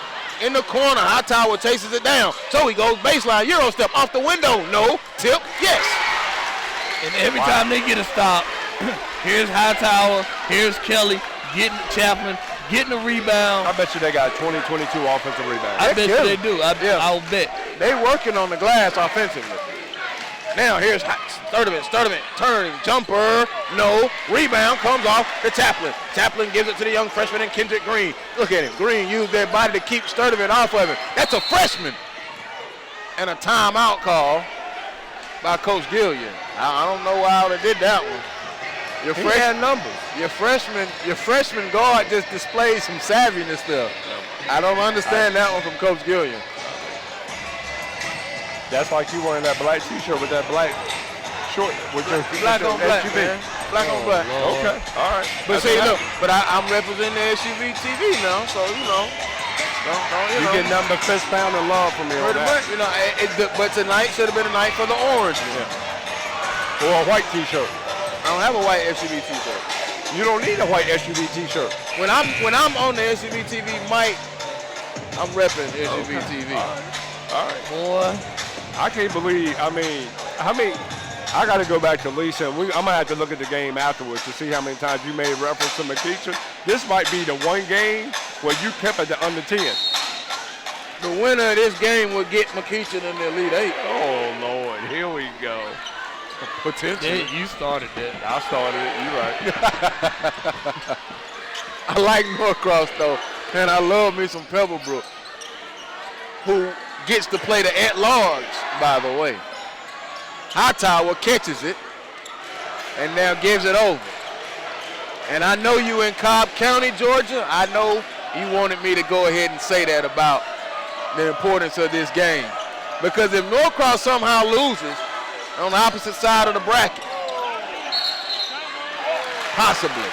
In the corner, Hightower chases it down. So he goes baseline, Euro step off the window. No, tip, yes. And every time they get a stop, here's Hightower, here's Kelly, getting Chaplin, getting a rebound. I bet you they got 20-22 offensive rebounds. I bet you they do. I'll bet. They working on the glass offensively. Now here's Sturdivant, turning, jumper, no, rebound, comes off to Chaplin. Chaplin gives it to the young freshman and Kendrick Green. Look at him, Green used their body to keep Sturdivant off of him. That's a freshman. And a timeout call by Coach Gillian. I don't know how they did that one. He had numbers. Your freshman guard just displayed some savviness there. I don't understand that one from Coach Gillian. That's like you wearing that black T-shirt with that black short with your black on black, SUV. man. Black on black. Lord. Okay, all right. But see, look, I'm representing the SUV TV now, so you know. You get nothing but fist pound and love from me. Pretty much, you know. But tonight should have been a night for the orange. Yeah. Or a white T-shirt. I don't have a white SUV T-shirt. You don't need a white SUV T-shirt. When I'm on the SUV TV mic, I'm repping SUV TV. All right. Boy. I can't believe, I got to go back to Lisa, and I'm going to have to look at the game afterwards to see how many times you made reference to McEachin. This might be the one game where you kept it to under 10. The winner of this game will get McEachin in the Elite 8. Oh, Lord, here we go. Potentially. Yeah, you started that. I started it, you're right. I like Norcross, though, and I love me some Pebblebrook, who gets to play the at-large, by the way. Hightower catches it and now gives it over. And I know you in Cobb County, Georgia. I know you wanted me to go ahead and say that about the importance of this game. Because if Norcross somehow loses on the opposite side of the bracket, possibly,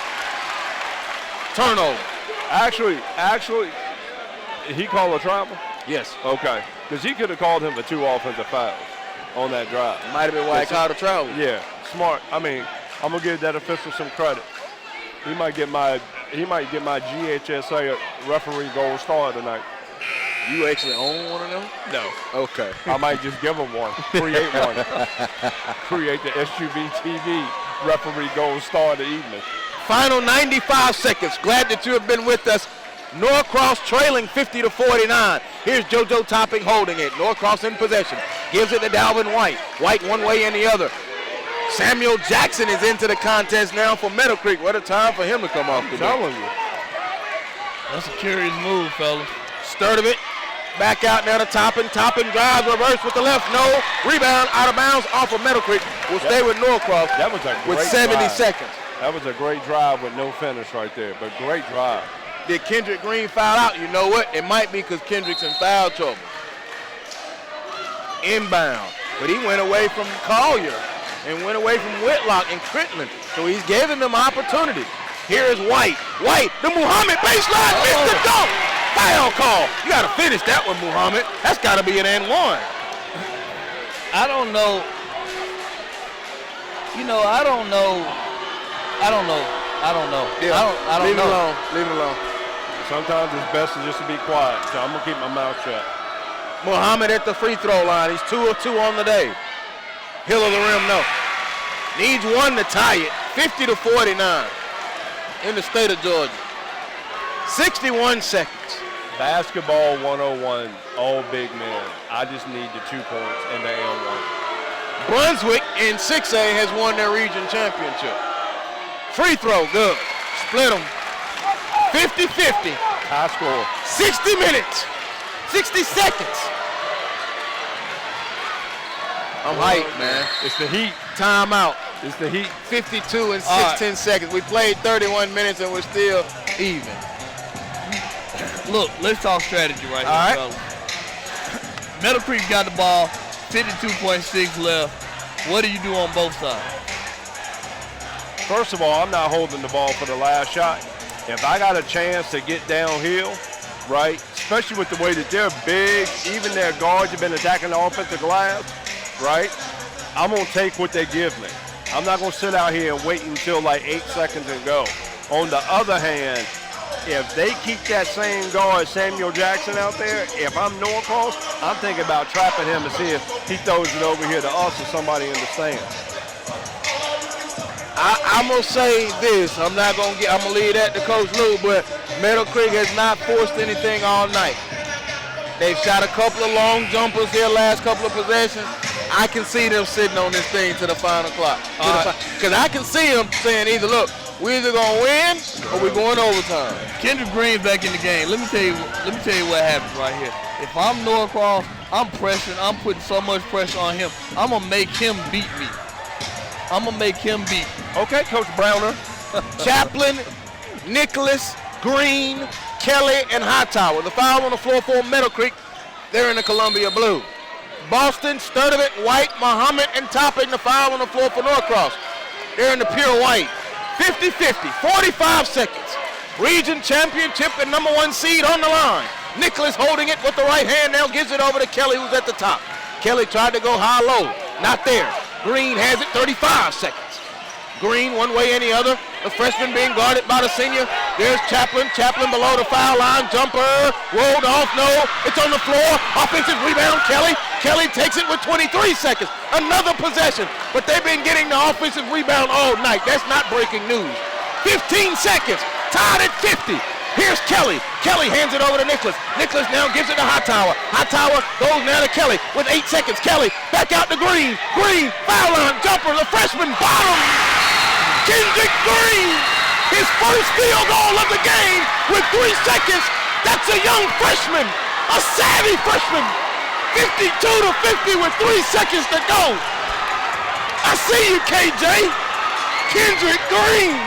turnover. Actually, he called a travel? Yes. Okay. Because he could have called him for 2 offensive fouls on that drive. Might have been why he called a travel. Yeah, smart. I'm gonna give that official some credit. He might get my GHSA referee gold star tonight. You actually own one of them? No. Okay. I might just give him one. Create one. Create the SUV TV referee gold star of the evening. Final 95 seconds. Glad that you have been with us. Norcross trailing 50-49. Here's JoJo Topping holding it. Norcross in possession. Gives it to Dalvin White. White one way and the other. Samuel Jackson is into the contest now for Meadowcreek. What a time for him to come off today. I'm telling you. That's a curious move, fellas. Sturdivant Back out there to Toppin. Toppin drives, reverse with the left. No. Rebound out of bounds off of Meadowcreek. Will stay with Norcross. That was a great with 70 drive. seconds. That was a great drive with no finish right there, but great drive. Did Kendrick Green foul out? You know what? It might be because Kendrick's in foul trouble. Inbound. But he went away from Collier and went away from Whitlock and Crittenden. So he's giving them opportunity. Here is White. White, the Muhammad baseline, missed the dunk. Foul call. You got to finish that one, Muhammad. That's got to be an and one. I don't know. You know, I don't know. Yeah. I don't Leave know. it alone. Leave it alone. Sometimes it's best just to be quiet, so I'm going to keep my mouth shut. Muhammad at the free throw line. He's 2 of 2 on the day. Hill of the rim, no. Needs one to tie it. 50-49 in the state of Georgia. 61 seconds. Basketball 101, all big men. I just need the 2 points and the and one. Brunswick in 6A has won their region championship. Free throw, good. Split them. 50-50. High score. 60 minutes. 60 seconds. I'm hyped, man. It's the heat. Timeout. It's the heat. 52 and 16 seconds. We played 31 minutes and we're still even. Look, let's talk strategy right here, fellas. Meadowcreek got the ball, 52.6 left. What do you do on both sides? First of all, I'm not holding the ball for the last shot. If I got a chance to get downhill, right, especially with the way that they're big, even their guards have been attacking the offensive glass, right, I'm going to take what they give me. I'm not going to sit out here and wait until like 8 seconds and go. On the other hand, if they keep that same guard, Samuel Jackson, out there, if I'm Norcross, I'm thinking about trapping him to see if he throws it over here to us or somebody in the stands. I'm going to say this. I'm going to leave that to Coach Lou, but Meadowcreek has not forced anything all night. They've shot a couple of long jumpers here last couple of possessions. I can see them sitting on this thing to the final clock. Because I can see them saying either, look, we're either going to win or we're going overtime. Kendrick Green's back in the game. Let me tell you what happens right here. If I'm Norcross, I'm pressuring. I'm putting so much pressure on him. I'm going to make him beat me. Okay, Coach Browner. Chaplin, Nicholas, Green, Kelly, and Hightower. The foul on the floor for Meadowcreek. They're in the Columbia blue. Boston, Sturdivant, White, Muhammad, and Topping. The foul on the floor for Norcross. They're in the pure white. 50-50, 45 seconds. Region championship and number 1 seed on the line. Nicholas holding it with the right hand now gives it over to Kelly, who's at the top. Kelly tried to go high-low. Not there. Green has it, 35 seconds. Green one way, any other. The freshman being guarded by the senior. There's Chaplin. Chaplin below the foul line. Jumper rolled off. No. It's on the floor. Offensive rebound. Kelly. Kelly takes it with 23 seconds. Another possession. But they've been getting the offensive rebound all night. That's not breaking news. 15 seconds. Tied at 50. Here's Kelly. Kelly hands it over to Nicholas. Nicholas now gives it to Hightower. Hightower goes now to Kelly with 8 seconds. Kelly back out to Green. Green, foul line, jumper, the freshman, bottom. Kendrick Green, his first field goal of the game with 3 seconds. That's a young freshman, a savvy freshman. 52-50 with 3 seconds to go. I see you, KJ. Kendrick Green.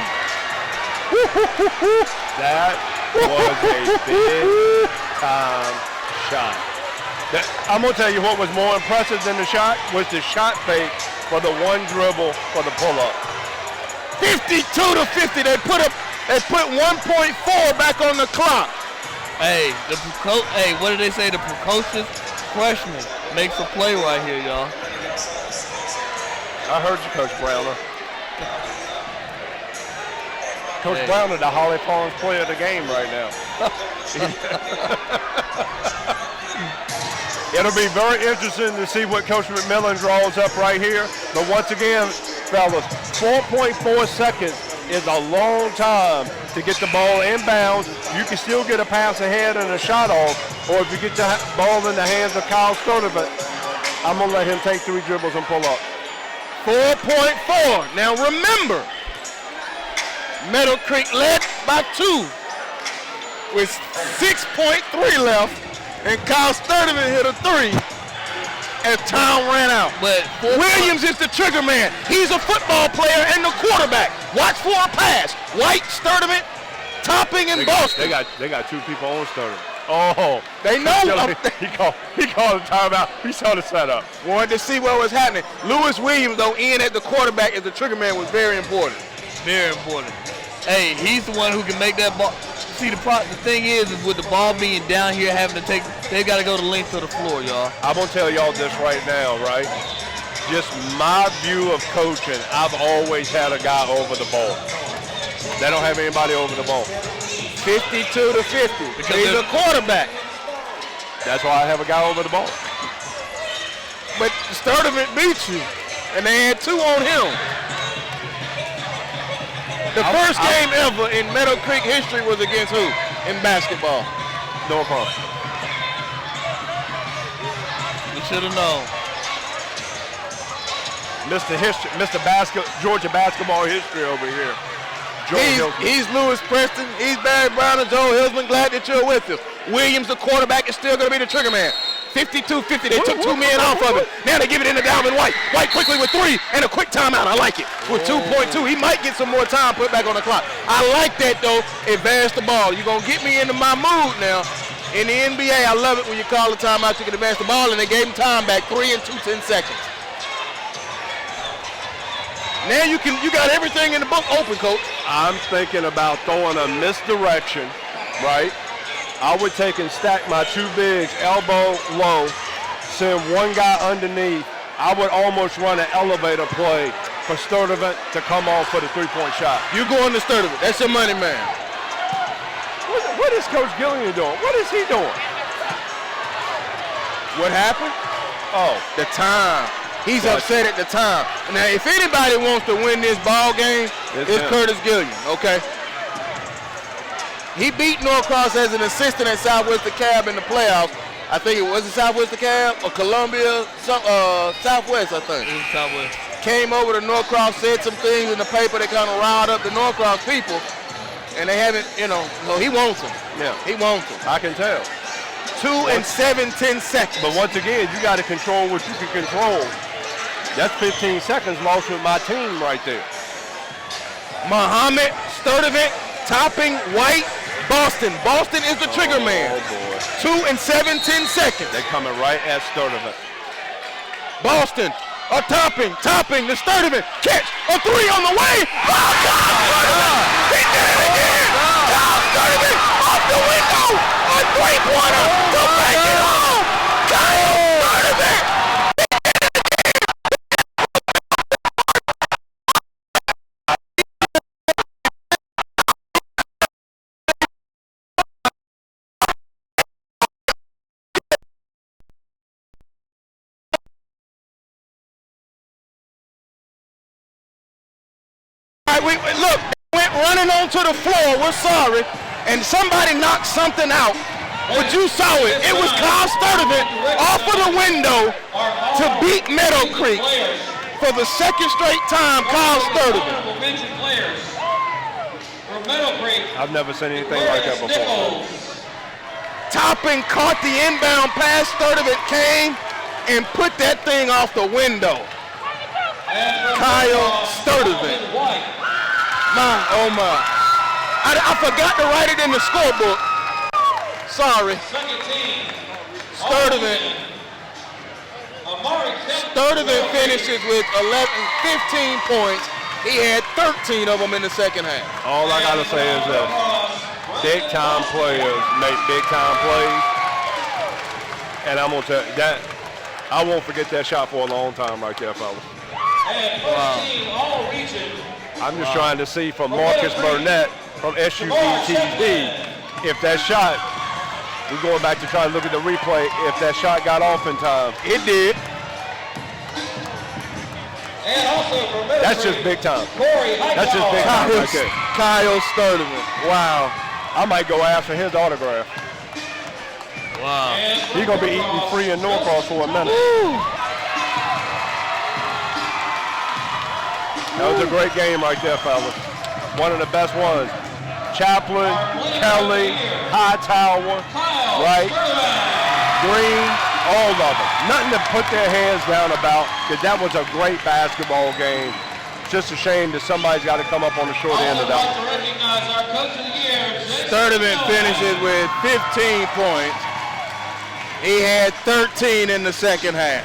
That was a big time shot. I'm going to tell you what was more impressive than the shot was the shot fake for the one dribble for the pull-up. 52-50. They put 1.4 back on the clock. Hey, what did they say? The precocious freshman makes a play right here, y'all. I heard you, Coach Browner. Coach Browner, the Holly Farms player of the game right now. It'll be very interesting to see what Coach McMillan draws up right here. But once again, fellas, 4.4 seconds is a long time to get the ball inbounds. You can still get a pass ahead and a shot off, or if you get the ball in the hands of Kyle Sturdivant, I'm going to let him take 3 dribbles and pull up. 4.4. Now remember, Meadowcreek led by 2 with 6.3 left, and Kyle Sturdivant hit a three as time ran out. But Williams is the trigger man. He's a football player and the quarterback. Watch for a pass. White, Sturdivant, Topping, and Boston. They got two people on Sturdivant. Oh, they know. He called a timeout. He saw the setup. Wanted to see what was happening. Lewis Williams, though, in at the quarterback as the trigger man was very important. Very important. Hey, he's the one who can make that ball. See, the thing is with the ball being down here, having to take, they got to go the length of the floor, y'all. I'm going to tell y'all this right now, right? Just my view of coaching, I've always had a guy over the ball. They don't have anybody over the ball. 52 to 50. Because he's a quarterback. That's why I have a guy over the ball. But Sturdivant beat you, and they had two on him. The first game ever in Meadowcreek history was against who in basketball? Norcross. We should have known. Georgia basketball history over here. He's Lewis Preston. He's Barry Brown and Joe Hillsman. Glad that you're with us. Williams, the quarterback, is still going to be the trigger man. 52-50. They took 2 men off of it. Now they give it into Dalvin White. White quickly with 3 and a quick timeout. I like it. With 2.2, he might get some more time put back on the clock. I like that, though. Advance the ball. You're going to get me into my mood now. In the NBA, I love it when you call the timeout. You can advance the ball, and they gave him time back. 3 and 2 10 seconds. Now you got everything in the book open, Coach. I'm thinking about throwing a misdirection, right? I would take and stack my 2 bigs, elbow low, send one guy underneath. I would almost run an elevator play for Sturdivant to come off for the 3-point shot. You going to Sturdivant. That's your money, man. What is Coach Gillian doing? What is he doing? What happened? Oh, the time. He's upset at the time. Now, if anybody wants to win this ball game, it's Curtis Gillian, okay? He beat Norcross as an assistant at Southwest DeKalb in the playoffs. I think it was Southwest DeKalb or Columbia, Southwest, I think. It was Southwest. Came over to Norcross, said some things in the paper that kind of riled up the Norcross people, and they haven't, so he wants them. Yeah. He wants them. I can tell. 2 and 7 10 seconds. But once again, you got to control what you can control. That's 15 seconds lost with my team right there. Muhammad, Sturdivant, Topping, White, Boston. Boston is the trigger man. Oh, boy. 2 and 7 10 seconds. They're coming right at Sturdivant. Boston, a Topping, the Sturdivant, catch, a 3 on the way. Oh, God, he did it again. Kyle Sturdivant off the window, a 3-pointer to make it home. Kyle Sturdivant. Look, went running onto the floor. We're sorry. And somebody knocked something out. But you saw it. It was Kyle Sturdivant off of the window to beat Meadowcreek. For the second straight time, Kyle Sturdivant. I've never seen anything like that before. Topping caught the inbound pass. Sturdivant came and put that thing off the window. Kyle Sturdivant. My, oh my. I forgot to write it in the scorebook. Sorry. Sturdivant finishes with 15 points. He had 13 of them in the second half. All I got to say is this. Big time players make big time plays. And I'm going to tell you that. I won't forget that shot for a long time right there, fellas. Wow. I'm just trying to see from Marcus Burnett from SUBTV if that shot, we're going back to try to look at the replay, if that shot got off in time. It did. That's just big time. That's just big time right there. Kyle Sturdivant. Wow. I might go ask for his autograph. Wow. He's going to be eating free in Norcross for a minute. That was a great game right there, fellas. One of the best ones. Chaplin, Kelly, Hightower, right? Green, all of them. Nothing to put their hands down about, because that was a great basketball game. It's just a shame that somebody's got to come up on the short end of that. Sturdivant finishes with 15 points. He had 13 in the second half.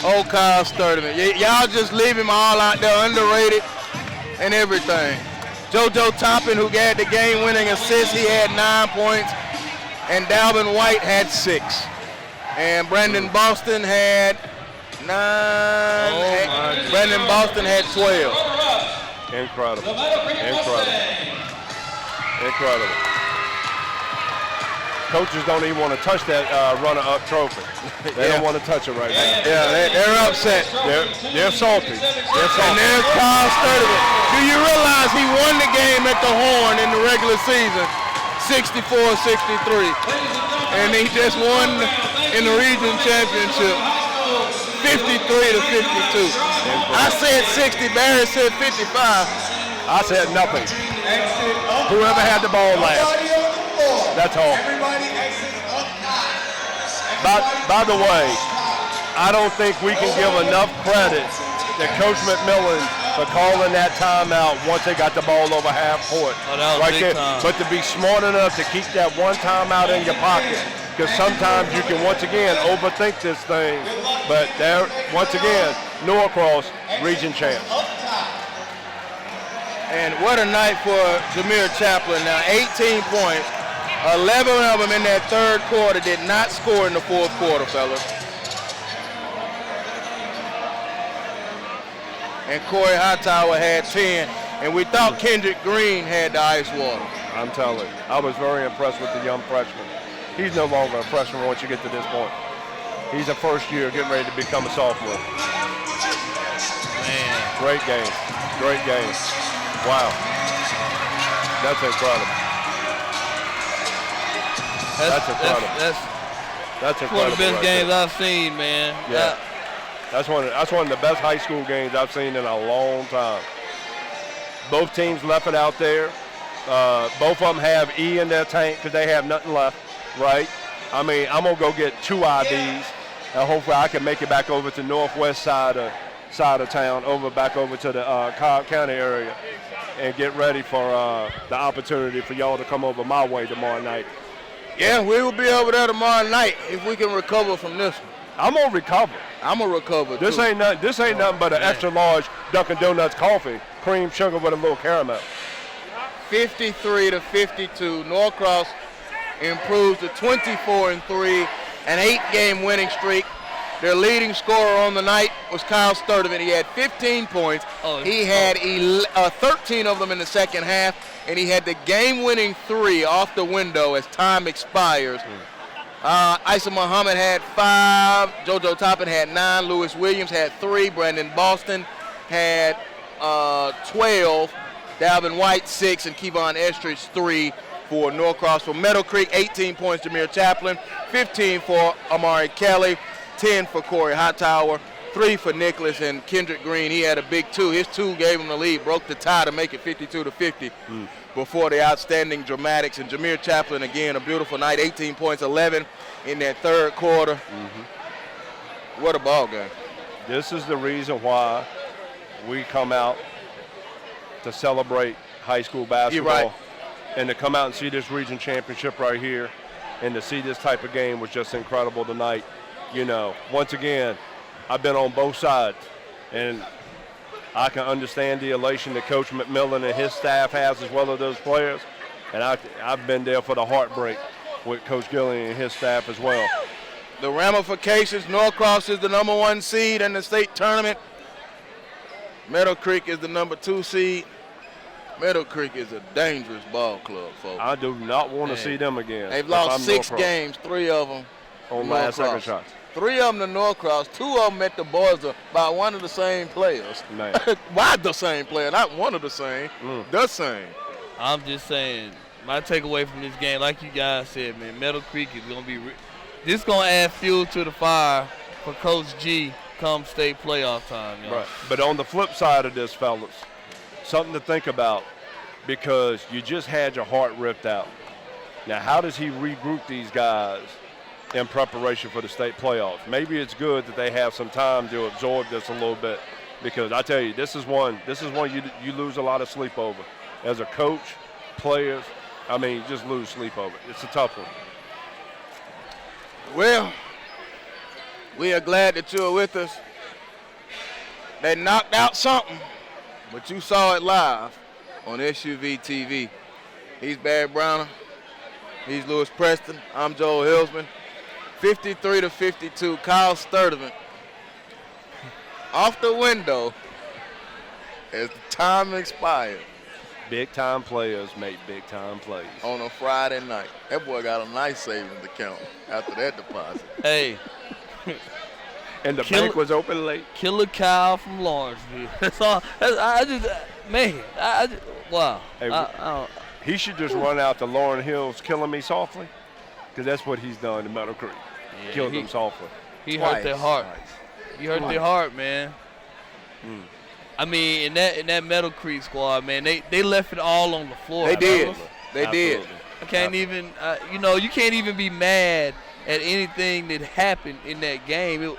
Oh, Kyle Sturdivant. Y'all just leave him all out there, underrated and everything. JoJo Toppin, who had the game-winning assist, he had 9 points, and Dalvin White had 6. And Brandon Boston had 9. Brandon Boston had 12. Incredible. Incredible. Coaches don't even want to touch that runner-up trophy. They don't want to touch it right now. Yeah, they're upset. They're salty. And there's Kyle Sturdivant. Do you realize he won the game at the Horn in the regular season, 64-63. And he just won in the region championship, 53-52. I said 60, Barry said 55. I said nothing. Whoever had the ball last. That's all. By the way, I don't think we can give enough credit to Coach McMillan for calling that timeout once they got the ball over half court. Right there. But to be smart enough to keep that one timeout in your pocket, because sometimes you can once again overthink this thing. But there, once again, Norcross, region champs. And what a night for Jameer Chaplin. Now 18 points. 11 of them in that third quarter, did not score in the fourth quarter, fellas. And Corey Hightower had 10, and we thought Kendrick Green had the ice water. I'm telling you, I was very impressed with the young freshman. He's no longer a freshman once you get to this point. He's a first year getting ready to become a sophomore. Man. Great game. Great game. Wow. That's incredible. That's incredible. That's incredible. One of the best right games there. I've seen, man. Yeah. That's one of the best high school games I've seen in a long time. Both teams left it out there. Both of them have E in their tank because they have nothing left, right? I mean, I'm going to go get 2 IVs, and hopefully I can make it back over to northwest side of town, back over to the Cobb County area, and get ready for the opportunity for y'all to come over my way tomorrow night. Yeah, we will be over there tomorrow night if we can recover from this one. I'm gonna recover. I'm gonna recover. This too. ain't nothing but an extra large Dunkin' Donuts coffee, cream sugar with a little caramel. 53-52. Norcross improves to 24-3, an 8-game winning streak. Their leading scorer on the night was Kyle Sturdivant. He had 15 points. He had 13 of them in the second half, and he had the game-winning 3 off the window as time expires. Isa Muhammad had 5. JoJo Toppin had 9. Lewis Williams had 3. Brandon Boston had 12. Dalvin White 6, and Kevon Estridge 3 for Norcross. For Meadowcreek, 18 points, Jameer Chaplin, 15 for Amari Kelly, 10 for Corey Hightower, 3 for Nicholas, and Kendrick Green, he had a big 2. His 2 gave him the lead, broke the tie to make it 52-50 before the outstanding dramatics. And Jameer Chaplin, again, a beautiful night, 18 points, 11 in that third quarter. What a ball game. This is the reason why we come out to celebrate high school basketball. You're right. And to come out and see this region championship right here and to see this type of game was just incredible tonight. You know, once again, I've been on both sides, and I can understand the elation that Coach McMillan and his staff has as well as those players, and I've been there for the heartbreak with Coach Gillian and his staff as well. The ramifications, Norcross is the number 1 seed in the state tournament. Meadowcreek is the number 2 seed. Meadowcreek is a dangerous ball club, folks. I do not want to see them again. They've lost 6 games, 3 of them on last second shots. 3 of them to Norcross, 2 of them at the boys by one of the same players. Why the same player? Not one of the same, the same. I'm just saying, my takeaway from this game, like you guys said, man, Meadowcreek is going to be this going to add fuel to the fire for Coach G come state playoff time. Y'all. Right. But on the flip side of this, fellas, something to think about, because you just had your heart ripped out. Now, how does he regroup these guys in preparation for the state playoffs. Maybe it's good that they have some time to absorb this a little bit, because I tell you, this is one you lose a lot of sleep over. As a coach, players, I mean, you just lose sleep over. It's a tough one. Well, we are glad that you are with us. They knocked out something, but you saw it live on SUV TV. He's Barry Browner. He's Lewis Preston. I'm Joel Hillsman. 53-52, Kyle Sturdivant off the window as the time expired. Big-time players make big-time plays. On a Friday night. That boy got a nice savings account after that deposit. Hey. And the bank was open late. Killer Kyle from Lawrenceville. That's all. Wow. Hey, he should just run out to Lauren Hill's Killing Me Softly, because that's what he's done to Meadowcreek. Yeah, Killed them softly. He hurt their heart. He hurt their heart, man. I mean, in that Meadowcreek squad, man, they left it all on the floor. They did. They did. I can't even, you can't even be mad at anything that happened in that game.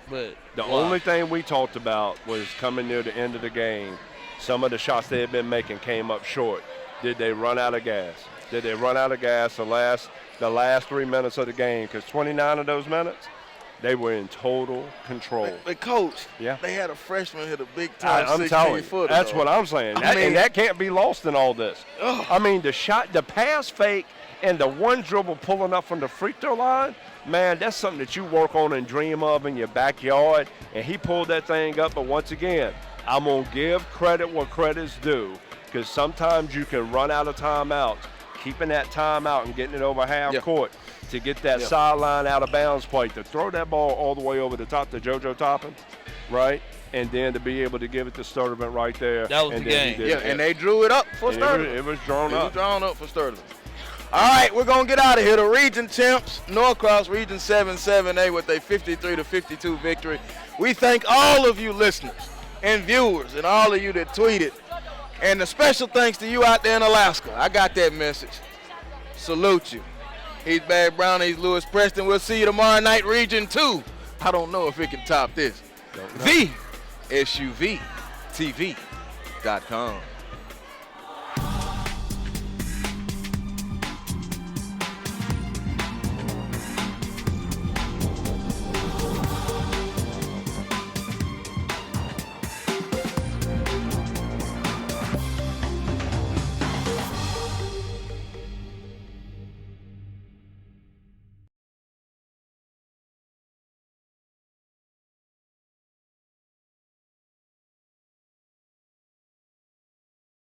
But the only thing we talked about was coming near the end of the game. Some of the shots they had been making came up short. Did they run out of gas? Did they run out of gas the last 3 minutes of the game? Because 29 of those minutes, they were in total control. But Coach, yeah, they had a freshman hit a big-time 16-footer. That's what I'm saying. And that can't be lost in all this. Ugh. I mean, the pass fake and the one dribble pulling up from the free throw line, man, that's something that you work on and dream of in your backyard. And he pulled that thing up. But once again, I'm going to give credit where credit's due, because sometimes you can run out of timeouts. Keeping that timeout and getting it over half court to get that sideline out of bounds play, to throw that ball all the way over the top to JoJo Toppin, right? And then to be able to give it to Sturdivant right there. That was the game. And they drew it up for Sturdivant. It was drawn up. It was drawn up for Sturdivant. All right, we're going to get out of here. The region champs, Norcross, Region 7-7A with a 53-52 victory. We thank all of you listeners and viewers and all of you that tweeted. And a special thanks to you out there in Alaska. I got that message. Salute you. He's Barry Brown. He's Lewis Preston. We'll see you tomorrow night, Region 2. I don't know if it can top this. The SUVTV.com.